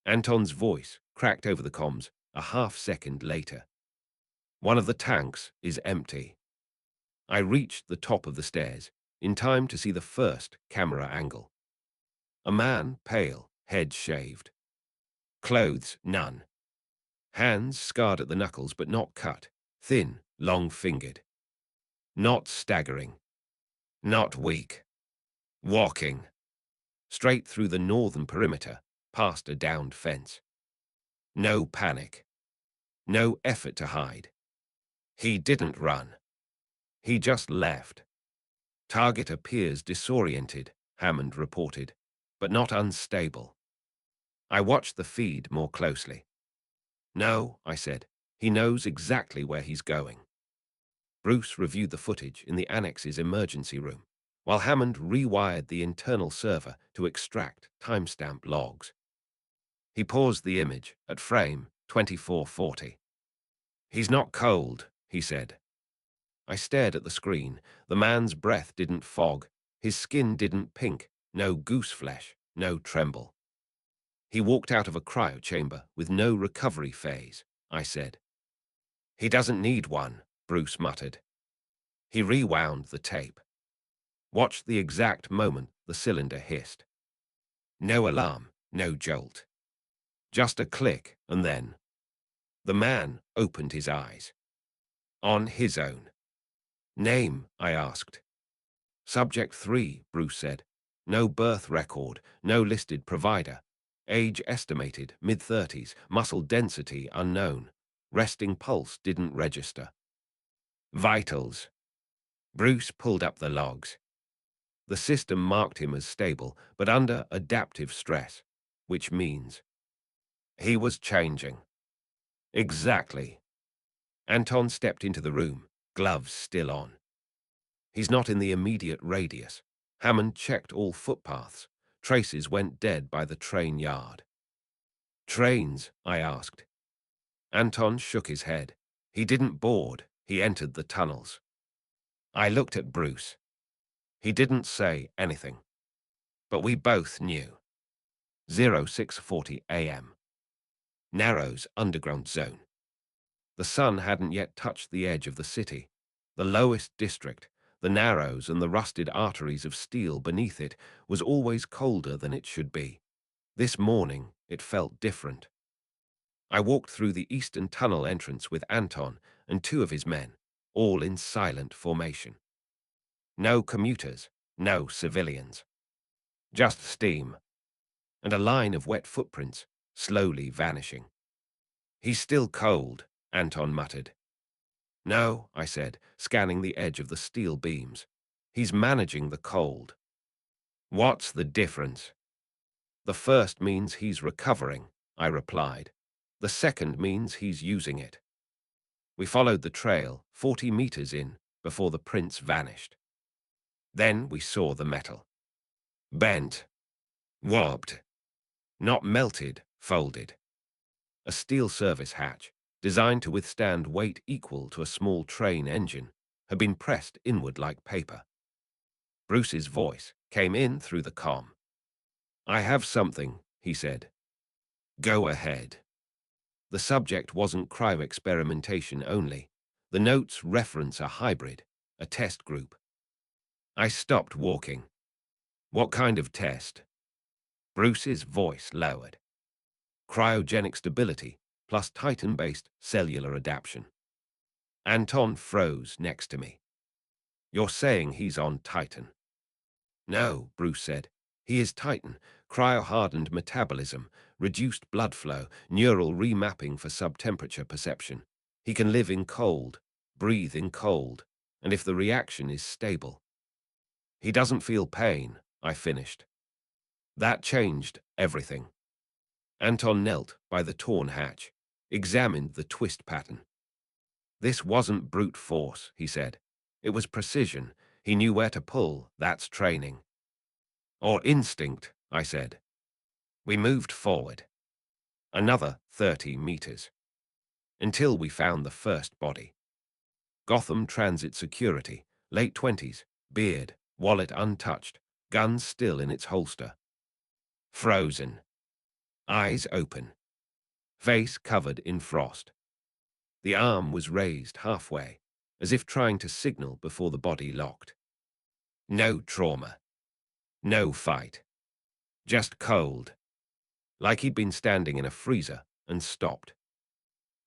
Anton's voice cracked over the comms a half-second later. One of the tanks is empty. I reached the top of the stairs in time to see the first camera angle. A man, pale, head shaved. Clothes, none. Hands scarred at the knuckles but not cut. Thin, long-fingered. Not staggering. Not weak. Walking. Straight through the northern perimeter, past a downed fence. No panic. No effort to hide. He didn't run. He just left. Target appears disoriented, Hammond reported, but not unstable. I watched the feed more closely. No, I said. He knows exactly where he's going. Bruce reviewed the footage in the Annex's emergency room, while Hammond rewired the internal server to extract timestamp logs. He paused the image at frame 2440. He's not cold, he said. I stared at the screen. The man's breath didn't fog. His skin didn't pink. No goose flesh. No tremble. He walked out of a cryo chamber with no recovery phase, I said. He doesn't need one, Bruce muttered. He rewound the tape. Watched the exact moment the cylinder hissed. No alarm, no jolt. Just a click, and then the man opened his eyes. On his own. Name, I asked. Subject 3, Bruce said. No birth record, no listed provider. Age estimated, mid-30s, muscle density unknown. Resting pulse didn't register. Vitals. Bruce pulled up the logs. The system marked him as stable, but under adaptive stress, which means he was changing. Exactly. Anton stepped into the room, gloves still on. He's not in the immediate radius. Hammond checked all footpaths. Traces went dead by the train yard. Trains, I asked. Anton shook his head. He didn't board. He entered the tunnels. I looked at Bruce. He didn't say anything. But we both knew. 0640 a.m. Narrows underground zone. The sun hadn't yet touched the edge of the city. The lowest district, the narrows and the rusted arteries of steel beneath it, was always colder than it should be. This morning, it felt different. I walked through the eastern tunnel entrance with Anton and 2 of his men, all in silent formation. No commuters, no civilians. Just steam, and a line of wet footprints, slowly vanishing. He's still cold, Anton muttered. No, I said, scanning the edge of the steel beams. He's managing the cold. What's the difference? The first means he's recovering, I replied. The second means he's using it. We followed the trail, 40 meters in, before the prints vanished. Then we saw the metal. Bent. Warped. Not melted, folded. A steel service hatch, designed to withstand weight equal to a small train engine, had been pressed inward like paper. Bruce's voice came in through the comm. I have something, he said. Go ahead. The subject wasn't cryo-experimentation only. The notes reference a hybrid, a test group. I stopped walking. What kind of test? Bruce's voice lowered. Cryogenic stability plus Titan-based cellular adaptation. Anton froze next to me. You're saying he's on Titan? No, Bruce said. He is Titan, cryo-hardened metabolism, reduced blood flow, neural remapping for sub-temperature perception. He can live in cold, breathe in cold, and if the reaction is stable. He doesn't feel pain, I finished. That changed everything. Anton knelt by the torn hatch, examined the twist pattern. This wasn't brute force, he said. It was precision. He knew where to pull. That's training. Or instinct, I said. We moved forward. Another 30 meters. Until we found the first body. Gotham Transit Security, late 20s, beard, wallet untouched, gun still in its holster. Frozen. Eyes open. Face covered in frost. The arm was raised halfway, as if trying to signal before the body locked. No trauma. No fight. Just cold. Like he'd been standing in a freezer and stopped.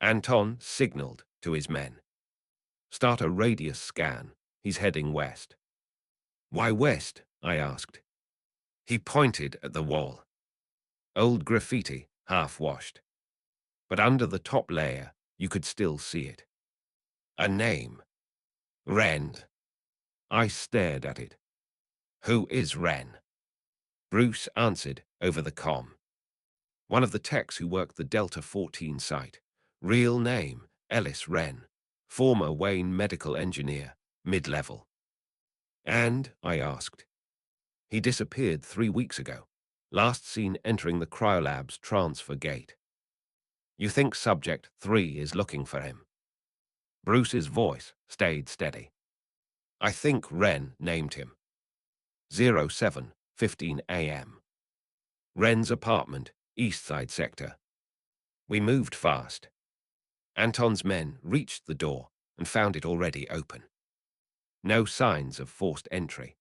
Anton signaled to his men. Start a radius scan. He's heading west. Why west? I asked. He pointed at the wall. Old graffiti, half-washed. But under the top layer, you could still see it. A name. Wren. I stared at it. Who is Wren? Bruce answered over the comm. One of the techs who worked the Delta 14 site. Real name, Ellis Wren. Former Wayne medical engineer, mid-level. And, I asked. He disappeared 3 weeks ago. Last seen entering the cryolab's transfer gate. You think Subject 3 is looking for him? Bruce's voice stayed steady. I think Wren named him. 07:15 a.m. Wren's apartment, East Side sector. We moved fast. Anton's men reached the door and found it already open. No signs of forced entry.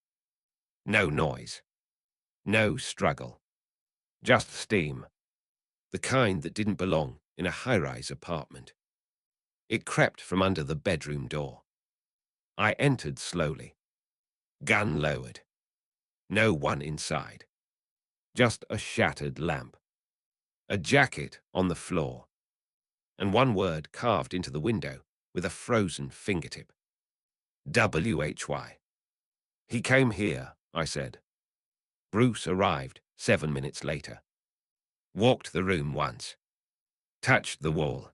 No noise. No struggle. Just steam. The kind that didn't belong in a high-rise apartment. It crept from under the bedroom door. I entered slowly. Gun lowered. No one inside. Just a shattered lamp. A jacket on the floor. And one word carved into the window with a frozen fingertip. WHY. He came here, I said. Bruce arrived 7 minutes later. Walked the room once. Touched the wall.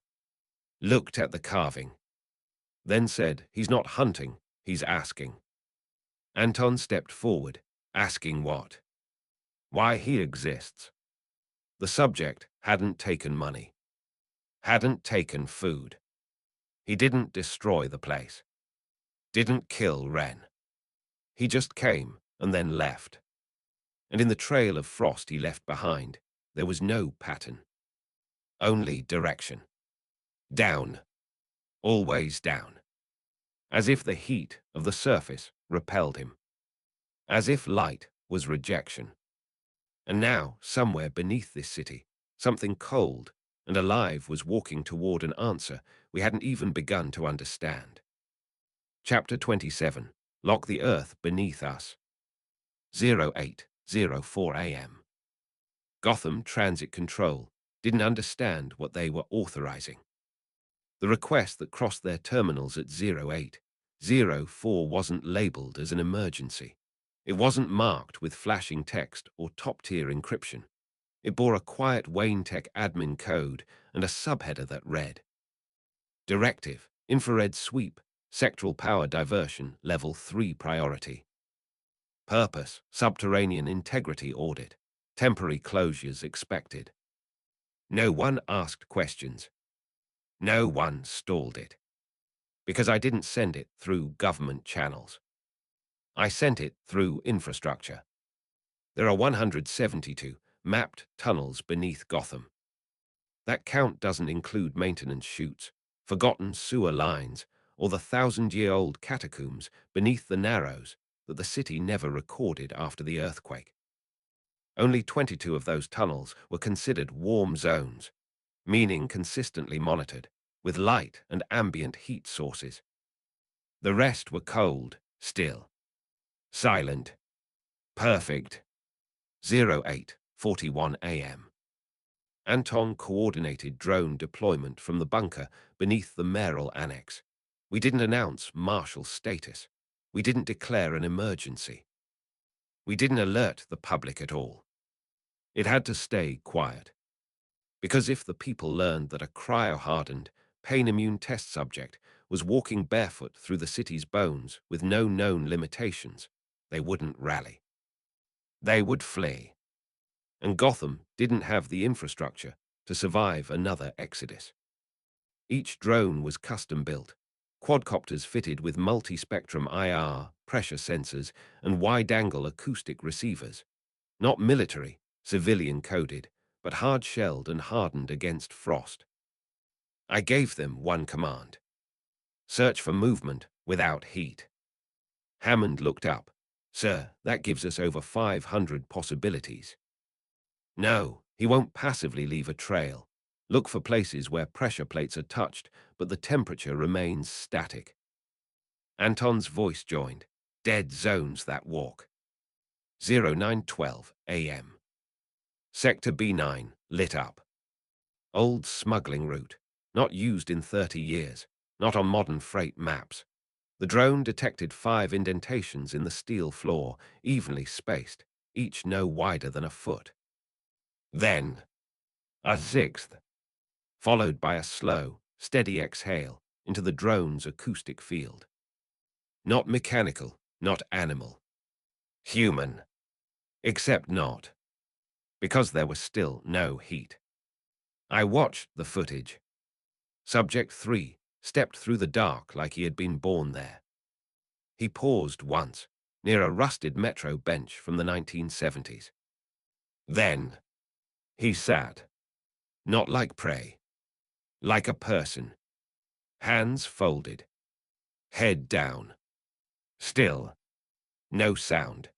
Looked at the carving. Then said, he's not hunting, he's asking. Anton stepped forward, asking what? Why he exists. The subject hadn't taken money. Hadn't taken food. He didn't destroy the place. Didn't kill Wren. He just came and then left. And in the trail of frost he left behind, there was no pattern. Only direction. Down. Always down. As if the heat of the surface repelled him. As if light was rejection. And now, somewhere beneath this city, something cold and alive was walking toward an answer we hadn't even begun to understand. Chapter 27. Lock the Earth Beneath Us. 08:04 a.m. Gotham Transit Control didn't understand what they were authorizing. The request that crossed their terminals at 08:04 wasn't labeled as an emergency. It wasn't marked with flashing text or top-tier encryption. It bore a quiet Wayne Tech admin code and a subheader that read, Directive, Infrared Sweep, Sectoral Power Diversion, Level 3 Priority. Purpose, Subterranean Integrity Audit. Temporary closures expected. No one asked questions. No one stalled it. Because I didn't send it through government channels. I sent it through infrastructure. There are 172 mapped tunnels beneath Gotham. That count doesn't include maintenance chutes, forgotten sewer lines, or the 1,000-year-old catacombs beneath the Narrows that the city never recorded after the earthquake. Only 22 of those tunnels were considered warm zones, meaning consistently monitored, with light and ambient heat sources. The rest were cold, still, silent, perfect. 08:41 a.m. Anton coordinated drone deployment from the bunker beneath the mayoral annex. We didn't announce martial status. We didn't declare an emergency. We didn't alert the public at all. It had to stay quiet. Because if the people learned that a cryo-hardened, pain-immune test subject was walking barefoot through the city's bones with no known limitations, they wouldn't rally. They would flee. And Gotham didn't have the infrastructure to survive another exodus. Each drone was custom-built, quadcopters fitted with multi-spectrum IR, pressure sensors, and wide-angle acoustic receivers. Not military, civilian-coded, but hard-shelled and hardened against frost. I gave them one command. Search for movement without heat. Hammond looked up. Sir, that gives us over 500 possibilities. No, he won't passively leave a trail. Look for places where pressure plates are touched, but the temperature remains static. Anton's voice joined. Dead zones that walk. 09:12 a.m. Sector B9 lit up. Old smuggling route, not used in 30 years, not on modern freight maps. The drone detected 5 indentations in the steel floor, evenly spaced, each no wider than a foot. Then, a 6th, followed by a slow, steady exhale into the drone's acoustic field. Not mechanical, not animal. Human. Except not. Because there was still no heat. I watched the footage. Subject 3 stepped through the dark like he had been born there. He paused once, near a rusted metro bench from the 1970s. Then, he sat. Not like prey. Like a person. Hands folded. Head down. Still. No sound.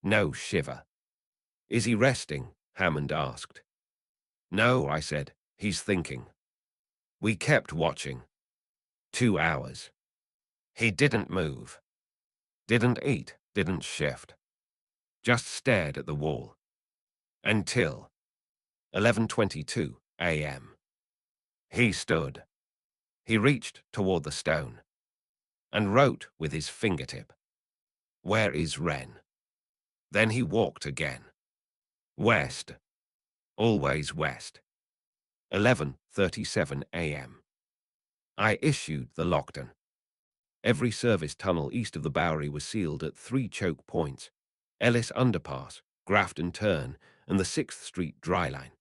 No shiver. Is he resting? Hammond asked. No, I said. He's thinking. We kept watching. 2 hours. He didn't move. Didn't eat, didn't shift. Just stared at the wall. Until 11:22 a.m. He stood. He reached toward the stone and wrote with his fingertip, "Where is Wren?" Then he walked again. West. Always west. 11:37 a.m. I issued the lockdown. Every service tunnel east of the Bowery was sealed at 3 choke points: Ellis Underpass, Grafton Turn, and the 6th Street Dry Line.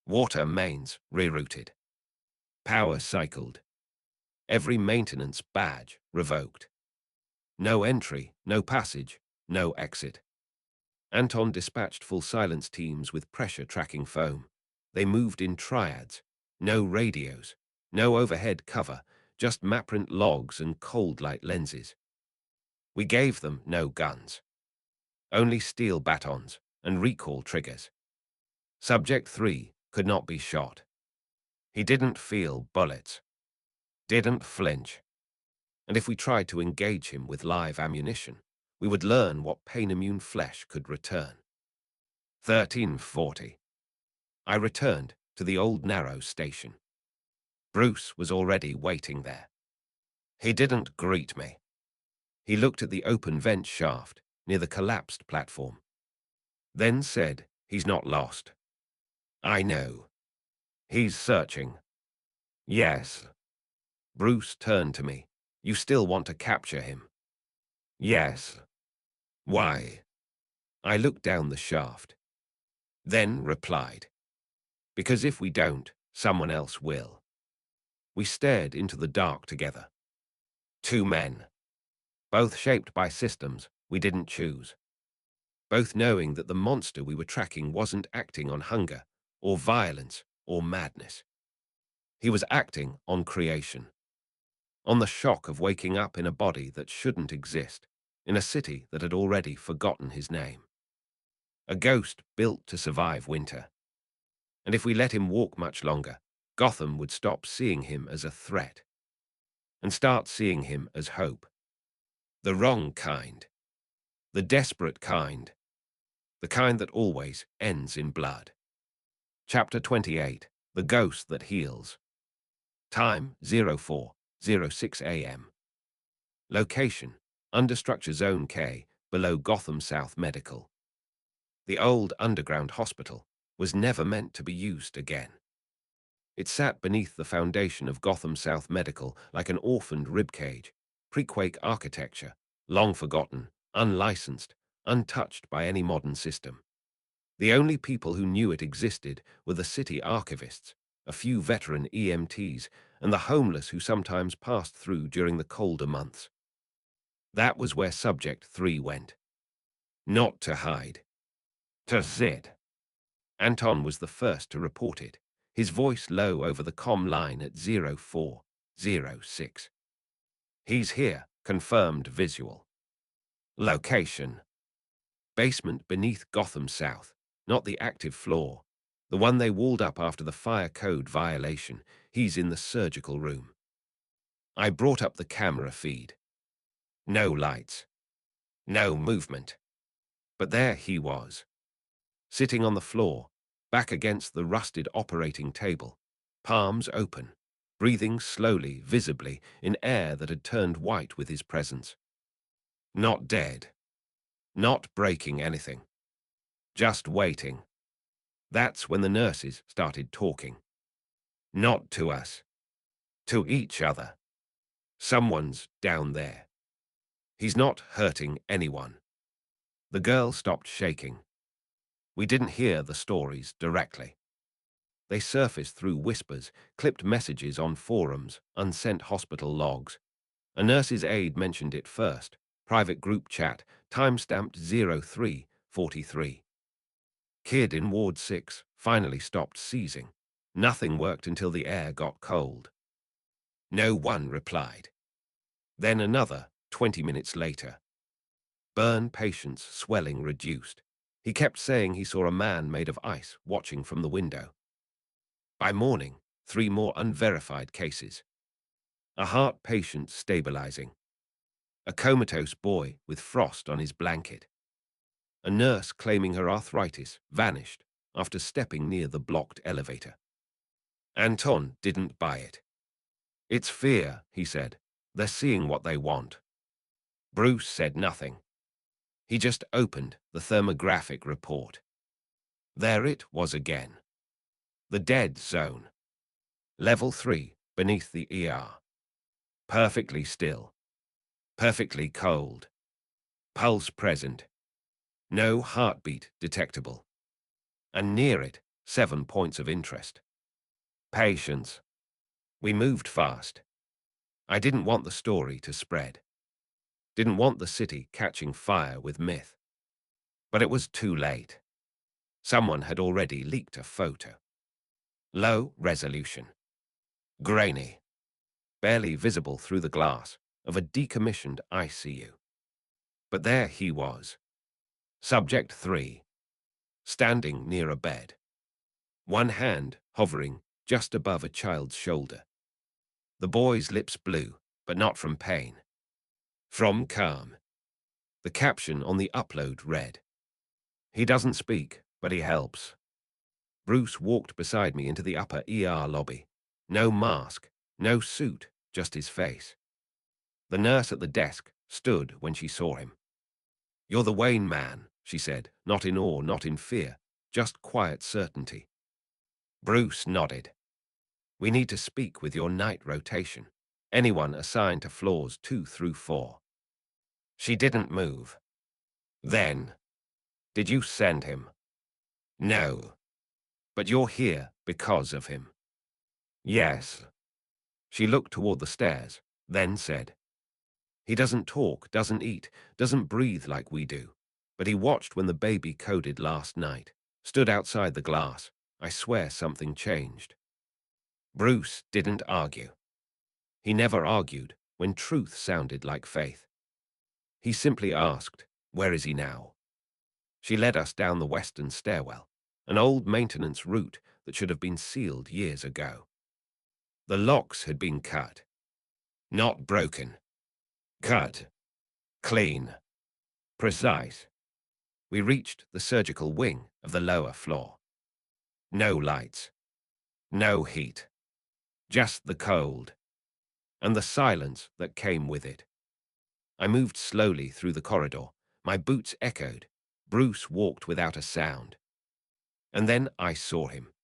Water mains rerouted. Power cycled. Every maintenance badge revoked. No entry, no passage, no exit. Anton dispatched full silence teams with pressure tracking foam. They moved in triads. No radios, no overhead cover, just mapprint logs and cold light lenses. We gave them no guns. Only steel batons and recall triggers. Subject 3 could not be shot. He didn't feel bullets. Didn't flinch. And if we tried to engage him with live ammunition, we would learn what pain-immune flesh could return. 13:40. I returned to the old narrow station. Bruce was already waiting there. He didn't greet me. He looked at the open vent shaft near the collapsed platform, then said, "He's not lost." I know. He's searching. Yes. Bruce turned to me. You still want to capture him? Yes. Why? I looked down the shaft, then replied, because if we don't, someone else will. We stared into the dark together. 2 men, both shaped by systems we didn't choose, both knowing that the monster we were tracking wasn't acting on hunger or violence or madness. He was acting on creation, on the shock of waking up in a body that shouldn't exist, in a city that had already forgotten his name. A ghost built to survive winter. And if we let him walk much longer, Gotham would stop seeing him as a threat and start seeing him as hope. The wrong kind. The desperate kind. The kind that always ends in blood. Chapter 28. The Ghost That Heals. Time 04:06 a.m. Location: Understructure Zone K, below Gotham South Medical. The old underground hospital was never meant to be used again. It sat beneath the foundation of Gotham South Medical like an orphaned ribcage, pre-quake architecture, long forgotten, unlicensed, untouched by any modern system. The only people who knew it existed were the city archivists, a few veteran EMTs, and the homeless who sometimes passed through during the colder months. That was where Subject 3 went. Not to hide. To sit. Anton was the first to report it, his voice low over the comm line at 04:06. He's here, confirmed visual. Location: basement beneath Gotham South, not the active floor, the one they walled up after the fire code violation. He's in the surgical room. I brought up the camera feed. No lights. No movement. But there he was, sitting on the floor, back against the rusted operating table, palms open, breathing slowly, visibly, in air that had turned white with his presence. Not dead. Not breaking anything. Just waiting. That's when the nurses started talking. Not to us. To each other. Someone's down there. He's not hurting anyone. The girl stopped shaking. We didn't hear the stories directly. They surfaced through whispers, clipped messages on forums, unsent hospital logs. A nurse's aide mentioned it first. Private group chat, time-stamped 03:43. Kid in Ward 6 finally stopped seizing. Nothing worked until the air got cold. No one replied. Then another, 20 minutes later. Burn patient's swelling reduced. He kept saying he saw a man made of ice watching from the window. By morning, 3 more unverified cases. A heart patient stabilizing. A comatose boy with frost on his blanket. A nurse claiming her arthritis vanished after stepping near the blocked elevator. Anton didn't buy it. It's fear, he said. They're seeing what they want. Bruce said nothing. He just opened the thermographic report. There it was again. The dead zone. Level 3, beneath the ER. Perfectly still. Perfectly cold. Pulse present. No heartbeat detectable. And near it, 7 points of interest. Patience. We moved fast. I didn't want the story to spread. Didn't want the city catching fire with myth. But it was too late. Someone had already leaked a photo. Low resolution. Grainy. Barely visible through the glass of a decommissioned ICU. But there he was. Subject 3. Standing near a bed. One hand hovering just above a child's shoulder. The boy's lips blue, but not from pain. From calm. The caption on the upload read, "He doesn't speak, but he helps." Bruce walked beside me into the upper ER lobby. No mask, no suit, just his face. The nurse at the desk stood when she saw him. "You're the Wayne man," she said, not in awe, not in fear, just quiet certainty. Bruce nodded. "We need to speak with your night rotation. Anyone assigned to floors 2 through 4. She didn't move. Then, "Did you send him?" "No. But you're here because of him." "Yes." She looked toward the stairs, then said, "He doesn't talk, doesn't eat, doesn't breathe like we do. But he watched when the baby coded last night. Stood outside the glass. I swear something changed." Bruce didn't argue. He never argued when truth sounded like faith. He simply asked, "Where is he now?" She led us down the western stairwell, an old maintenance route that should have been sealed years ago. The locks had been cut. Not broken. Cut. Clean. Precise. We reached the surgical wing of the lower floor. No lights. No heat. Just the cold. And the silence that came with it. I moved slowly through the corridor. My boots echoed. Bruce walked without a sound. And then I saw him.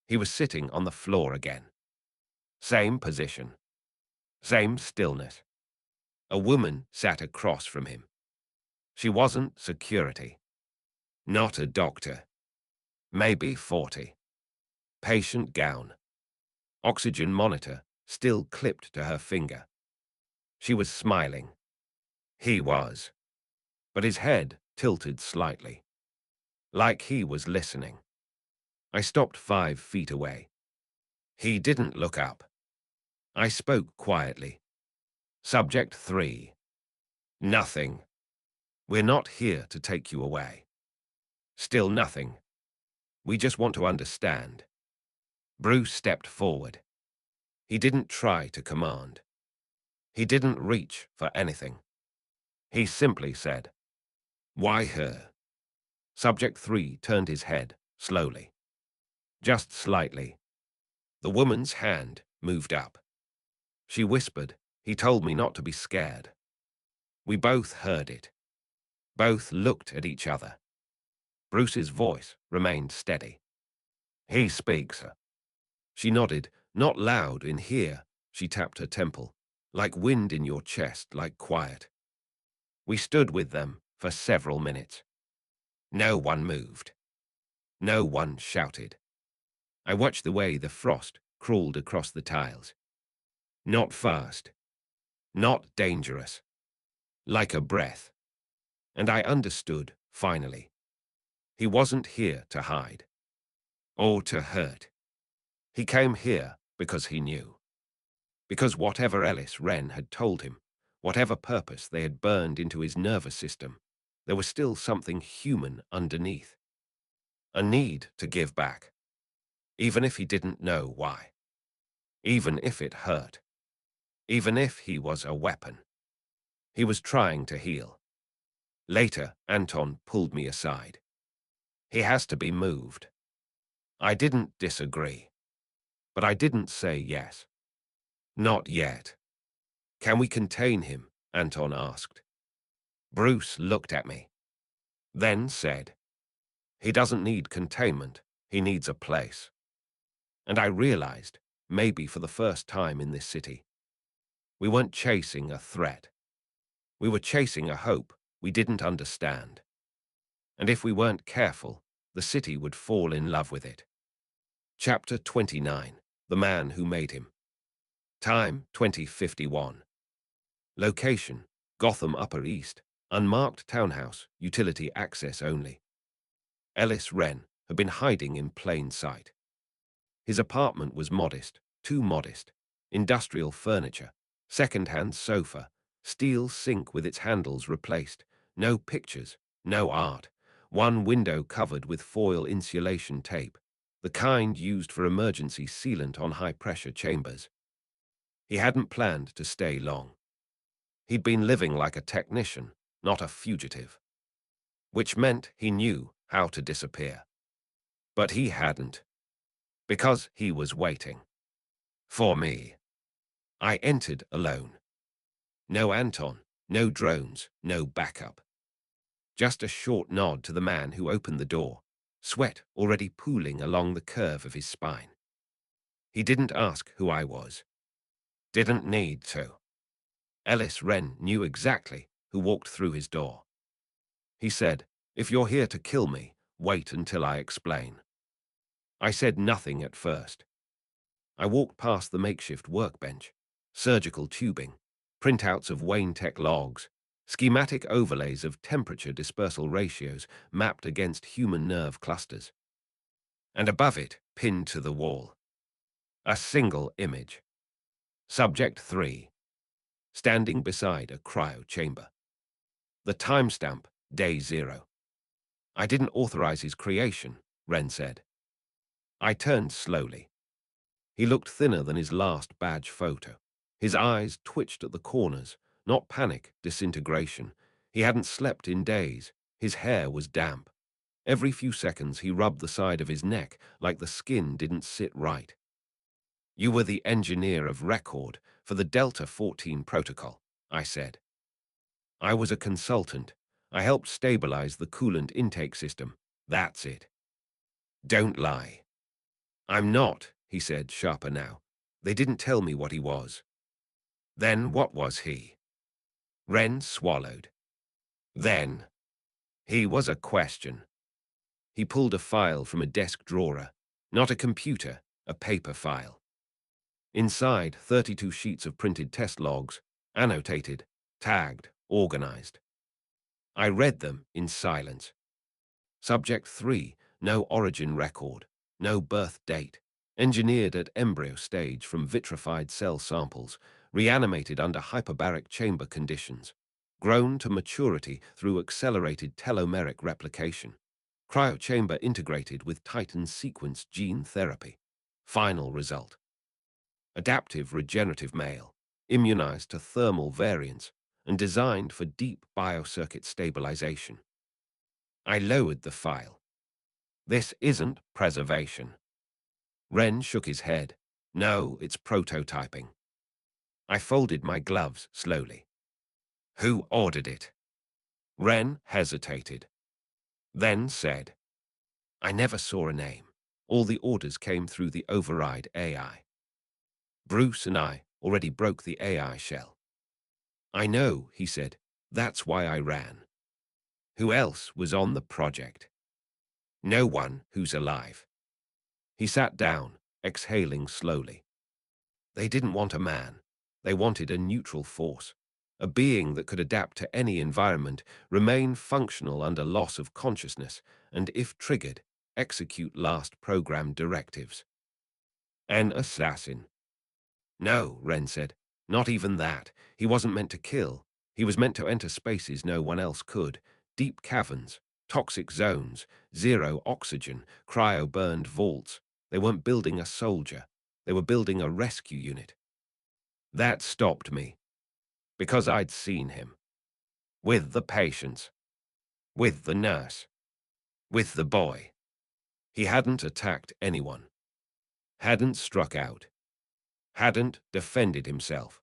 He was sitting on the floor again. Same position. Same stillness. A woman sat across from him. She wasn't security. Not a doctor. Maybe 40. Patient gown. Oxygen monitor still clipped to her finger. She was smiling. He was. But his head tilted slightly. Like he was listening. I stopped 5 feet away. He didn't look up. I spoke quietly. Subject 3. Nothing. We're not here to take you away. Still nothing. We just want to understand. Bruce stepped forward. He didn't try to command. He didn't reach for anything. He simply said, "Why her?" Subject 3 turned his head, slowly. Just slightly. The woman's hand moved up. She whispered, "He told me not to be scared." We both heard it. Both looked at each other. Bruce's voice remained steady. "He speaks." She nodded, "Not loud in here." She tapped her temple. "Like wind in your chest, like quiet." We stood with them for several minutes. No one moved. No one shouted. I watched the way the frost crawled across the tiles. Not fast. Not dangerous. Like a breath. And I understood, finally. He wasn't here to hide. Or to hurt. He came here because he knew. Because whatever Ellis Wren had told him, whatever purpose they had burned into his nervous system, there was still something human underneath. A need to give back, even if he didn't know why. Even if it hurt. Even if he was a weapon. He was trying to heal. Later, Anton pulled me aside. He has to be moved. I didn't disagree. But I didn't say yes. Not yet. Can we contain him? Anton asked. Bruce looked at me. Then said, he doesn't need containment. He needs a place. And I realized, maybe for the first time in this city, we weren't chasing a threat. We were chasing a hope we didn't understand. And if we weren't careful, the city would fall in love with it. Chapter 29. The Man Who Made Him. Time, 2051. Location, Gotham Upper East. Unmarked townhouse, utility access only. Ellis Wren had been hiding in plain sight. His apartment was modest, too modest. Industrial furniture, second-hand sofa, steel sink with its handles replaced, no pictures, no art, one window covered with foil insulation tape, the kind used for emergency sealant on high-pressure chambers. He hadn't planned to stay long. He'd been living like a technician, not a fugitive. Which meant he knew how to disappear. But he hadn't. Because he was waiting. For me. I entered alone. No Anton, no drones, no backup. Just a short nod to the man who opened the door, sweat already pooling along the curve of his spine. He didn't ask who I was. Didn't need to. Ellis Wren knew exactly who walked through his door. He said, if you're here to kill me, wait until I explain. I said nothing at first. I walked past the makeshift workbench, surgical tubing, printouts of Wayne Tech logs, schematic overlays of temperature dispersal ratios mapped against human nerve clusters. And above it, pinned to the wall, a single image. Subject 3, standing beside a cryo chamber. The timestamp, day 0. I didn't authorize his creation, Wren said. I turned slowly. He looked thinner than his last badge photo. His eyes twitched at the corners, not panic, disintegration. He hadn't slept in days. His hair was damp. Every few seconds he rubbed the side of his neck like the skin didn't sit right. You were the engineer of record for the Delta 14 protocol, I said. I was a consultant. I helped stabilize the coolant intake system. That's it. Don't lie. I'm not, he said, sharper now. They didn't tell me what he was. Then what was he? Wren swallowed. Then. He was a question. He pulled a file from a desk drawer. Not a computer, a paper file. Inside, 32 sheets of printed test logs, annotated, tagged, organized. I read them in silence. Subject 3, no origin record, no birth date. Engineered at embryo stage from vitrified cell samples, reanimated under hyperbaric chamber conditions. Grown to maturity through accelerated telomeric replication. Cryochamber integrated with Titan sequence gene therapy. Final result. Adaptive regenerative male, immunized to thermal variants, and designed for deep biocircuit stabilization. I lowered the file. This isn't preservation. Wren shook his head. No, it's prototyping. I folded my gloves slowly. Who ordered it? Wren hesitated. Then said, I never saw a name. All the orders came through the override AI. Bruce and I already broke the AI shell. I know, he said. That's why I ran. Who else was on the project? No one who's alive. He sat down, exhaling slowly. They didn't want a man. They wanted a neutral force, a being that could adapt to any environment, remain functional under loss of consciousness, and if triggered, execute last program directives. An assassin. No, Wren said. Not even that. He wasn't meant to kill. He was meant to enter spaces no one else could. deep caverns, toxic zones, zero oxygen, cryo-burned vaults. They weren't building a soldier. They were building a rescue unit. That stopped me, because I'd seen him. With the patients. With the nurse. With the boy. He hadn't attacked anyone. Hadn't struck out. Hadn't defended himself.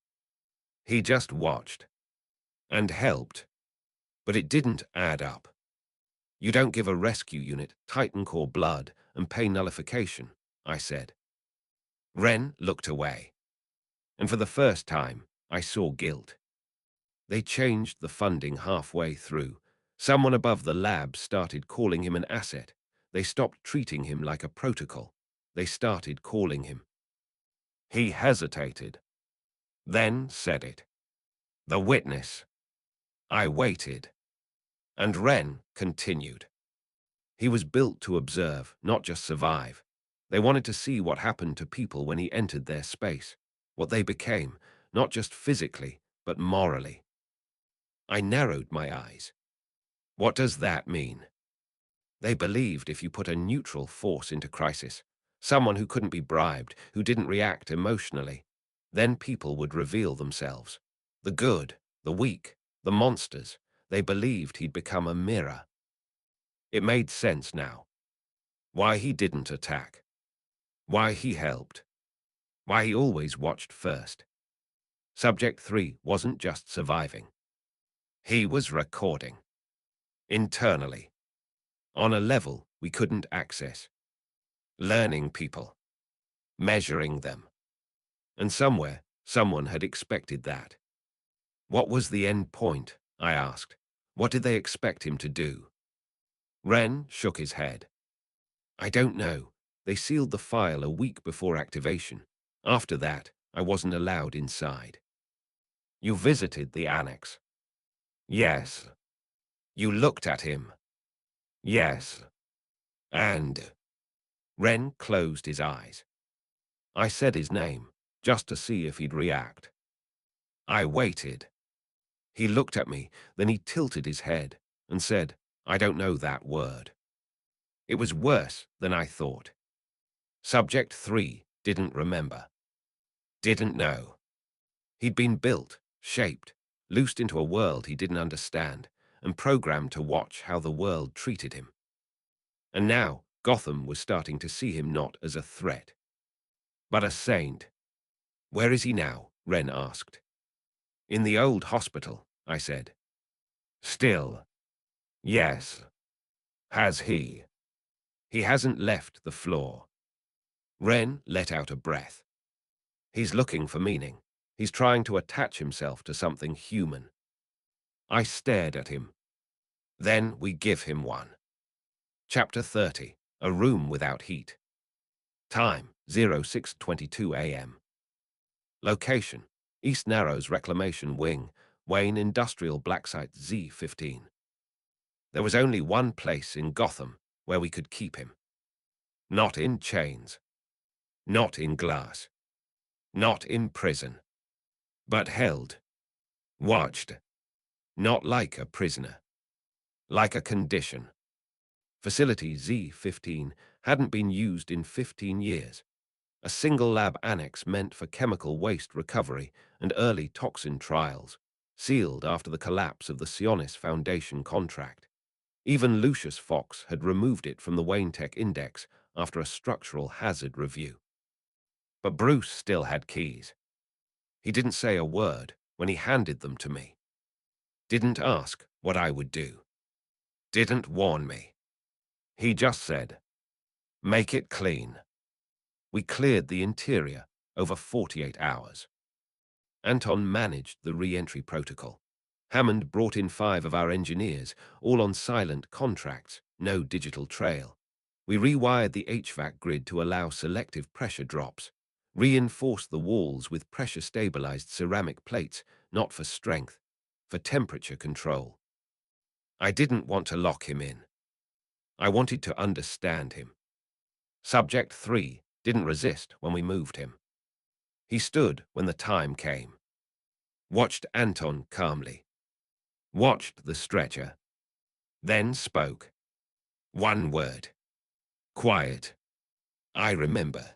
He just watched. And helped. But it didn't add up. You don't give a rescue unit Titan Core blood and pay nullification, I said. Ren looked away. And for the first time, I saw guilt. They changed the funding halfway through. Someone above the lab started calling him an asset. They stopped treating him like a protocol. They started calling him. He hesitated, then said it. The witness. I waited. And Ren continued. He was built to observe, not just survive. They wanted to see what happened to people when he entered their space, what they became, not just physically, but morally. I narrowed my eyes. What does that mean? They believed if you put a neutral force into crisis, someone who couldn't be bribed, who didn't react emotionally, then people would reveal themselves. The good, the weak, the monsters. They believed he'd become a mirror. It made sense now. Why he didn't attack. Why he helped. Why he always watched first. Subject 3 wasn't just surviving. He was recording. Internally. On a level we couldn't access. Learning people. Measuring them. And somewhere, someone had expected that. What was the end point? I asked. What did they expect him to do? Ren shook his head. I don't know. They sealed the file a week before activation. After that, I wasn't allowed inside. You visited the annex? Yes. You looked at him? Yes. And? Ren closed his eyes. I said his name, just to see if he'd react. I waited. He looked at me, then he tilted his head and said, I don't know that word. It was worse than I thought. Subject 3 didn't remember. Didn't know. He'd been built, shaped, loosed into a world he didn't understand, and programmed to watch how the world treated him. And now Gotham was starting to see him not as a threat, but a saint. Where is he now? Ren asked. In the old hospital, I said. Still. Yes. Has he? He hasn't left the floor. Ren let out a breath. He's looking for meaning. He's trying to attach himself to something human. I stared at him. Then we give him one. Chapter 30. A room without heat. Time, 06:22 a.m. Location, East Narrows Reclamation Wing, Wayne Industrial Blacksite Z15. There was only one place in Gotham where we could keep him. Not in chains. Not in glass. Not in prison. But held. Watched. Not like a prisoner. Like a condition. Facility Z15 hadn't been used in 15 years. A single lab annex meant for chemical waste recovery and early toxin trials, sealed after the collapse of the Sionis Foundation contract. Even Lucius Fox had removed it from the Wayne Tech Index after a structural hazard review. But Bruce still had keys. He didn't say a word when he handed them to me. Didn't ask what I would do. Didn't warn me. He just said, make it clean. We cleared the interior over 48 hours. Anton managed the re-entry protocol. Hammond brought in 5 of our engineers, all on silent contracts, no digital trail. We rewired the HVAC grid to allow selective pressure drops, reinforced the walls with pressure-stabilized ceramic plates, not for strength, for temperature control. I didn't want to lock him in. I wanted to understand him. Subject 3 didn't resist when we moved him. He stood when the time came. Watched Anton calmly. Watched the stretcher. then spoke. One word. Quiet. I remember.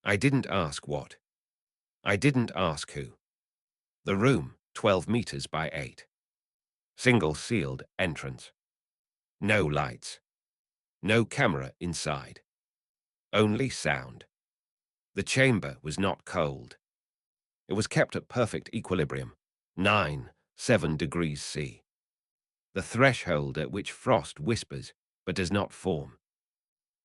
I didn't ask what. I didn't ask who. The room, 12 meters by 8. Single sealed entrance. No lights. No camera inside. Only sound. The chamber was not cold. It was kept at perfect equilibrium, 7 degrees C. The threshold at which frost whispers but does not form.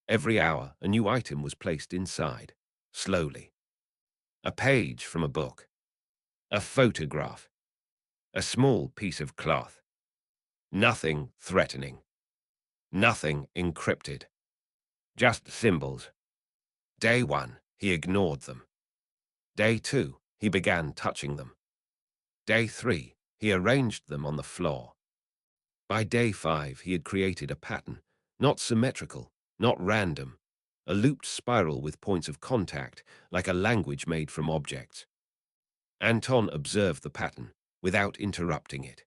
Every hour a new item was placed inside, slowly. A page from a book. A photograph. A small piece of cloth. Nothing threatening. Nothing encrypted. Just symbols. Day 1, he ignored them. Day 2, he began touching them. Day 3, he arranged them on the floor. By day 5, he had created a pattern, not symmetrical, not random, a looped spiral with points of contact, like a language made from objects. Anton observed the pattern, without interrupting it.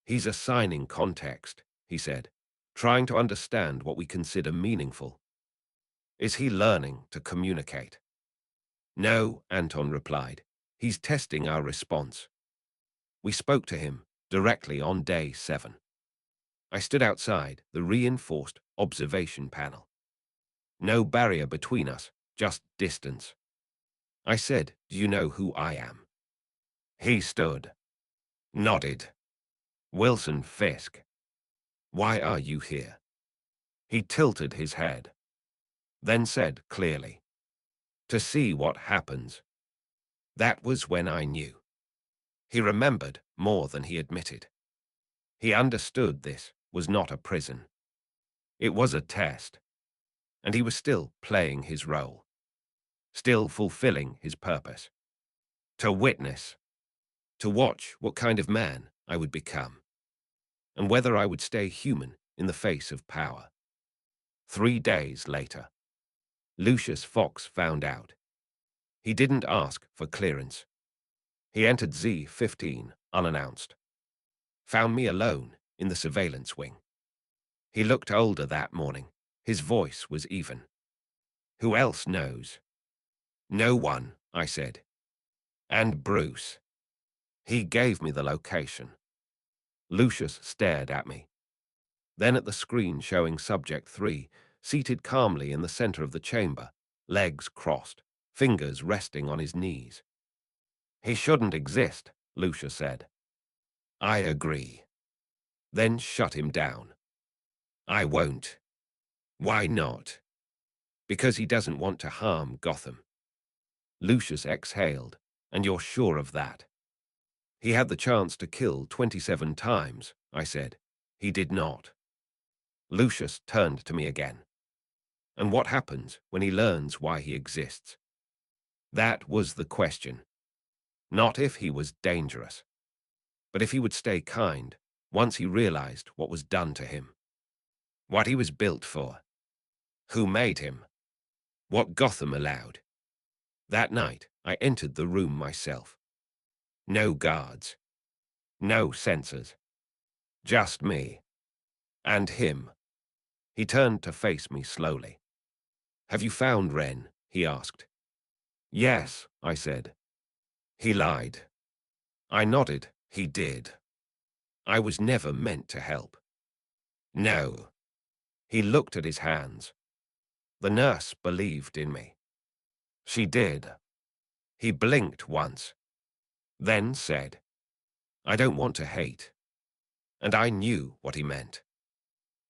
He's assigning context, he said, trying to understand what we consider meaningful. Is he learning to communicate? No, Anton replied. He's testing our response. We spoke to him directly on day 7. I stood outside the reinforced observation panel. No barrier between us, just distance. I said, "Do you know who I am?" He stood, nodded. Wilson Fisk. Why are you here? He tilted his head, then said clearly, "To see what happens." That was when I knew. He remembered more than he admitted. He understood this was not a prison. It was a test, and he was still playing his role, still fulfilling his purpose. To witness, to watch what kind of man I would become, and whether I would stay human in the face of power. 3 days later, Lucius Fox found out. He didn't ask for clearance. He entered Z-15 unannounced. Found me alone in the surveillance wing. He looked older that morning. His voice was even. Who else knows? No one, I said. And Bruce. He gave me the location. Lucius stared at me. Then at the screen showing Subject 3, seated calmly in the center of the chamber, legs crossed, fingers resting on his knees. He shouldn't exist, Lucius said. I agree. Then shut him down. I won't. Why not? Because he doesn't want to harm Gotham. Lucius exhaled. And you're sure of that? He had the chance to kill 27 times, I said. He did not. Lucius turned to me again. And what happens when he learns why he exists? That was the question. Not if he was dangerous, but if he would stay kind once he realized what was done to him. What he was built for. Who made him? What Gotham allowed. That night, I entered the room myself. No guards. No sensors. Just me. And him. He turned to face me slowly. Have you found Wren? He asked. Yes, I said. He lied. I nodded. He did. I was never meant to help. No. He looked at his hands. The nurse believed in me. She did. He blinked once, then said, I don't want to hate. And I knew what he meant.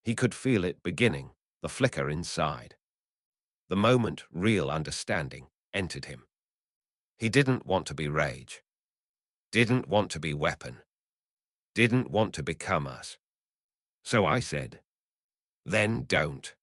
He could feel it beginning, the flicker inside. The moment real understanding entered him. He didn't want to be rage. Didn't want to be weapon. Didn't want to become us. So I said, then don't.